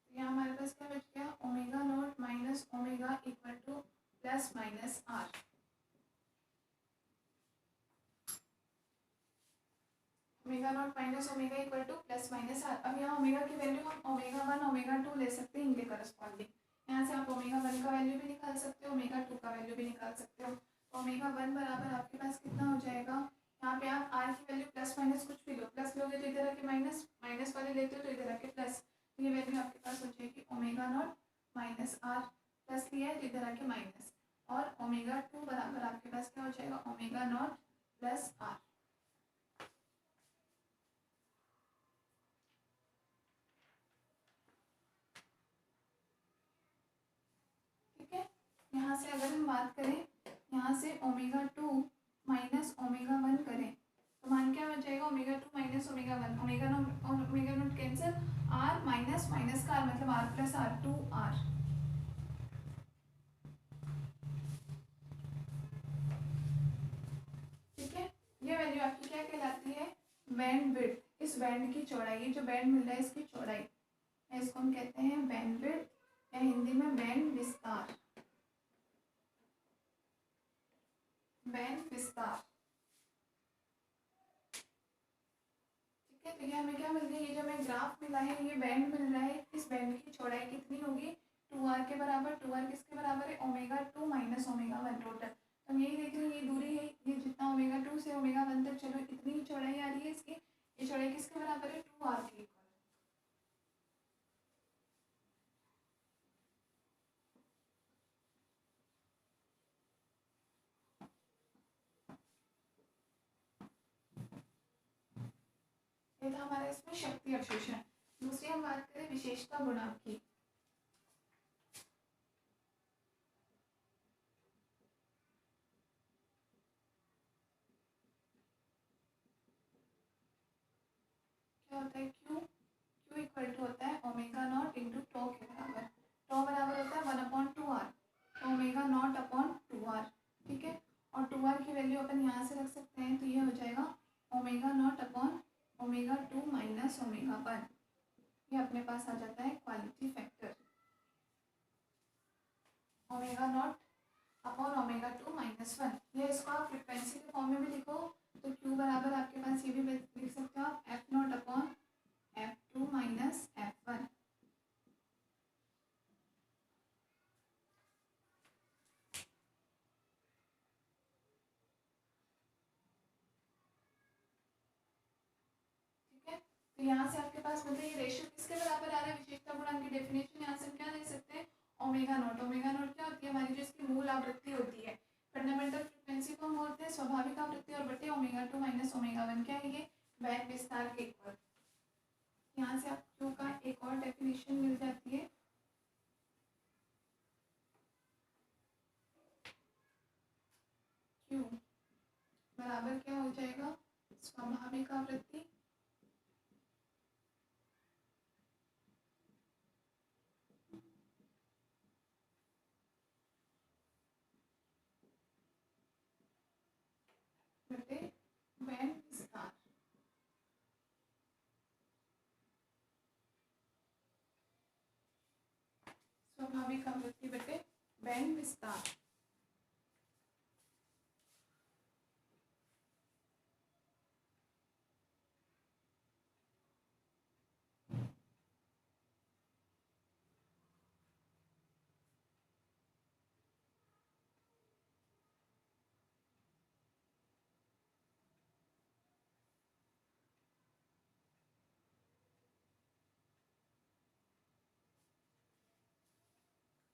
तो यहाँ हमारे पास क्या बच गया, omega naught minus omega equal to plus minus r। Omega naught minus omega equal to plus minus R. अब यहाँ ओमेगा की वैल्यू हम ओमेगा 1 ओमेगा 2 ले सकते हैं इनके करस्पॉन्डिंग, यहाँ से आप ओमेगा 1 का वैल्यू भी निकाल सकते हो, ओमेगा 2 का वैल्यू भी निकाल सकते हो। तो ओमेगा 1 बराबर आपके पास कितना हो जाएगा, यहाँ पे आप आर की वैल्यू प्लस माइनस कुछ भी लो, प्लस लोगे तो इधर आके माइनस, माइनस वाले लेते हो तो इधर आके प्लस, तो ये वैल्यू आपके पास हो जाएगी omega naught minus R, plus लिया है तो इधर आके माइनस, और ओमेगा 2 बराबर आपके पास क्या हो जाएगा, ओमेगा नॉट प्लस आर। यहाँ से अगर हम बात करें, यहाँ से ओमेगा 2 माइनस ओमेगा 1 करें तो मान क्या बन जाएगा, omega 2 minus omega 1, omega naught cancel, R minus minus का आर मतलब आर प्लस आर, 2r। ठीक है, ये वैल्यू आपकी क्या कहलाती है, बैंड विड्थ, इस बैंड की चौड़ाई, जो बैंड मिल रहा है इसकी चौड़ाई, इसको हम कहते हैं बैंड विड्थ या हिंदी में बैंड विस्तार, बैंड विस्तार। ठीक है, तो ये हमें क्या मिल गया, ये जो हमें ग्राफ मिला है, ये बैंड मिल रहा है, इस बैंड की चौड़ाई कितनी होगी, 2r के बराबर, 2r किसके बराबर है, ओमेगा 2 माइनस ओमेगा 1 टोटल। तो हम यही देख रहे हैं, ये दूरी है, ये जितना ओमेगा 2 से ओमेगा 1 तक चलो इतनी ही चौड़ाई आ रही है इसकी, ये चौड़ाई किसके बराबर है, 2r के इक्वल। था हमारा इसमें शक्ति अवशोषण। दूसरी हम बात करें विशेषता गुणांक की। क्या होता है Q इक्वल टू होता है ओमेगा नॉट इंटू टो के बराबर। टो बराबर होता है 1/2r, तो ओमेगा नॉट अपॉन 2r, ठीक है। और 2r की वैल्यू अपन यहाँ से रख सकते हैं, तो ये हो जाएगा omega naught upon omega 2 minus omega 1। ये अपने पास आ जाता है quality factor, omega naught upon omega 2 minus 1। ये इसको आप फ्रिक्वेंसी के फॉर्म में भी लिखो तो Q बराबर आपके पास ये भी लिख सकते हो आप F naught upon F2 minus F1। ठीक है, तो यहाँ से आपके पास मतलब ये रेशियो किसके बराबर आ रहा है, विशेषता गुणांक की डेफिनेशन यहाँ से क्या दे सकते हैं, ओमेगा नॉट। ओमेगा नॉट क्या होती है, हमारी जो इसकी मूल आवृत्ति होती है, फंडामेंटल फ्रीक्वेंसी को हम बोलते हैं स्वाभाविक आवृत्ति, और बटे ओमेगा 2 माइनस ओमेगा 1 क्या है, ये बैंड विस्तार के इक्वल। यहाँ से आप Q का एक और डेफिनेशन मिल जाती है, Q बराबर क्या हो जाएगा, स्वाभाविक आवृत्ति बटे बैंड विस्तार। स्वाभाविक आवृत्ति बटे बैंड विस्तार।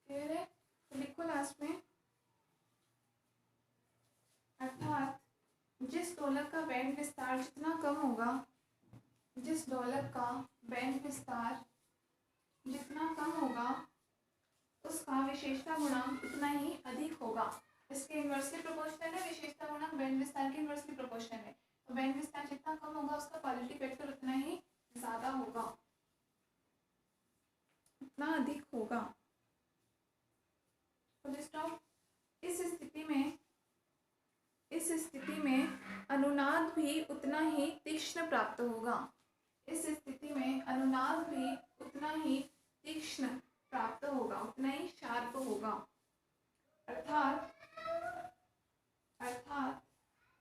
क्लियर है, तो लिखो लास्ट में, अर्थात जिस दोलक का बैंड विस्तार जितना कम होगा, जिस दोलक का बैंड विस्तार जितना कम होगा, उसका विशेषता गुणांक उतना ही अधिक होगा। इसके इन्वर्सली प्रोपोर्शनल है, विशेषता गुणांक बैंड विस्तार के इन्वर्सली प्रोपोर्शनल है। तो बैंड विस्तार जितना कम होगा, उसका क्वालिटी फैक्टर उतना ही ज्यादा होगा, उतना अधिक होगा। इस स्थिति में अनुनाद भी उतना ही तीक्ष्ण प्राप्त होगा। इस स्थिति में अनुनाद भी उतना ही तीक्ष्ण प्राप्त होगा, उतना ही शार्प होगा। अर्थात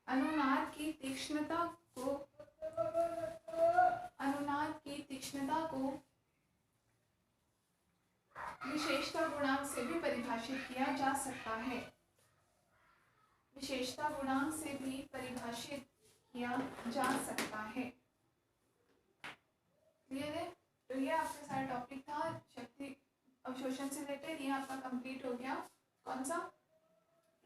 अनुनाद की तीक्ष्णता को विशेषता गुणांक से भी परिभाषित किया जा सकता है, विशेषता गुणांक से भी परिभाषित किया जा सकता है। क्लियर है, तो ये आपका सारा टॉपिक था शक्ति अवशोषण से रिलेटेड, ये आपका कंप्लीट हो गया। कौन सा,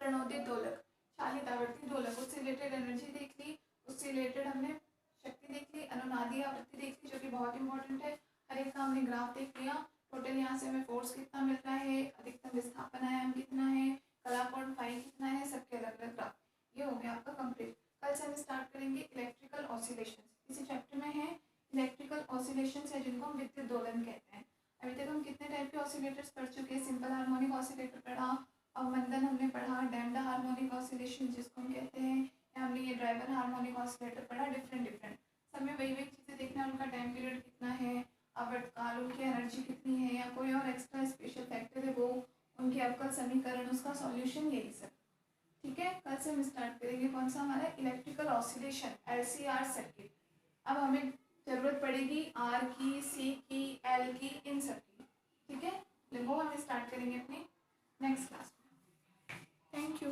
प्रणोदित दोलक, चालित आवर्ती दोलक, उससे रिलेटेड एनर्जी देख ली, उससे रिलेटेड हमने शक्ति देख ली, अनुनादी आवृत्ति देख ली जो कि बहुत इंपॉर्टेंट है, हर एक का हमने ग्राफ देख लिया। टोटल यहाँ से हमें फोर्स कितना मिल रहा है, अधिकतम विस्थापन आयाम कितना है, कला कोण फाई कितना है, सबके अलग अलग ग्राफ। ये हो गया आपका कंप्लीट। कल से हम स्टार्ट करेंगे इलेक्ट्रिकल ऑसिलेशन। इसी चैप्टर में है इलेक्ट्रिकल ऑसिलेशन है, जिनको हम विद्युत दोलन कहते हैं। अभी तक हम कितने टाइप के ऑसिलेटर्स पढ़ चुके हैं, सिंपल हार्मोनिक ऑसिलेटर पढ़ा, अवमंदन हमने पढ़ा, डैम्ड हार्मोनिक ऑसिलेशन जिसको हम कहते हैं, या हमने ये ड्राइवर हार्मोनिक ऑसिलेटर पढ़ा। डिफरेंट सब में वही चीज़ें देखना है, उनका टाइम पीरियड कितना है, आवर्तकाल, उनकी एनर्जी कितनी है, या कोई और एक्स्ट्रा स्पेशल फैक्टर है वो, उनके अवकल समीकरण, उसका सॉल्यूशन, यही सब। ठीक है, कल से हम स्टार्ट करेंगे कौन सा, हमारा इलेक्ट्रिकल ऑसिलेशन, LCR सर्किट। अब हमें जरूरत पड़ेगी आर की, सी की, एल की, इन सब की। ठीक है, वो हम स्टार्ट करेंगे अपनी नेक्स्ट क्लास में। Thank you.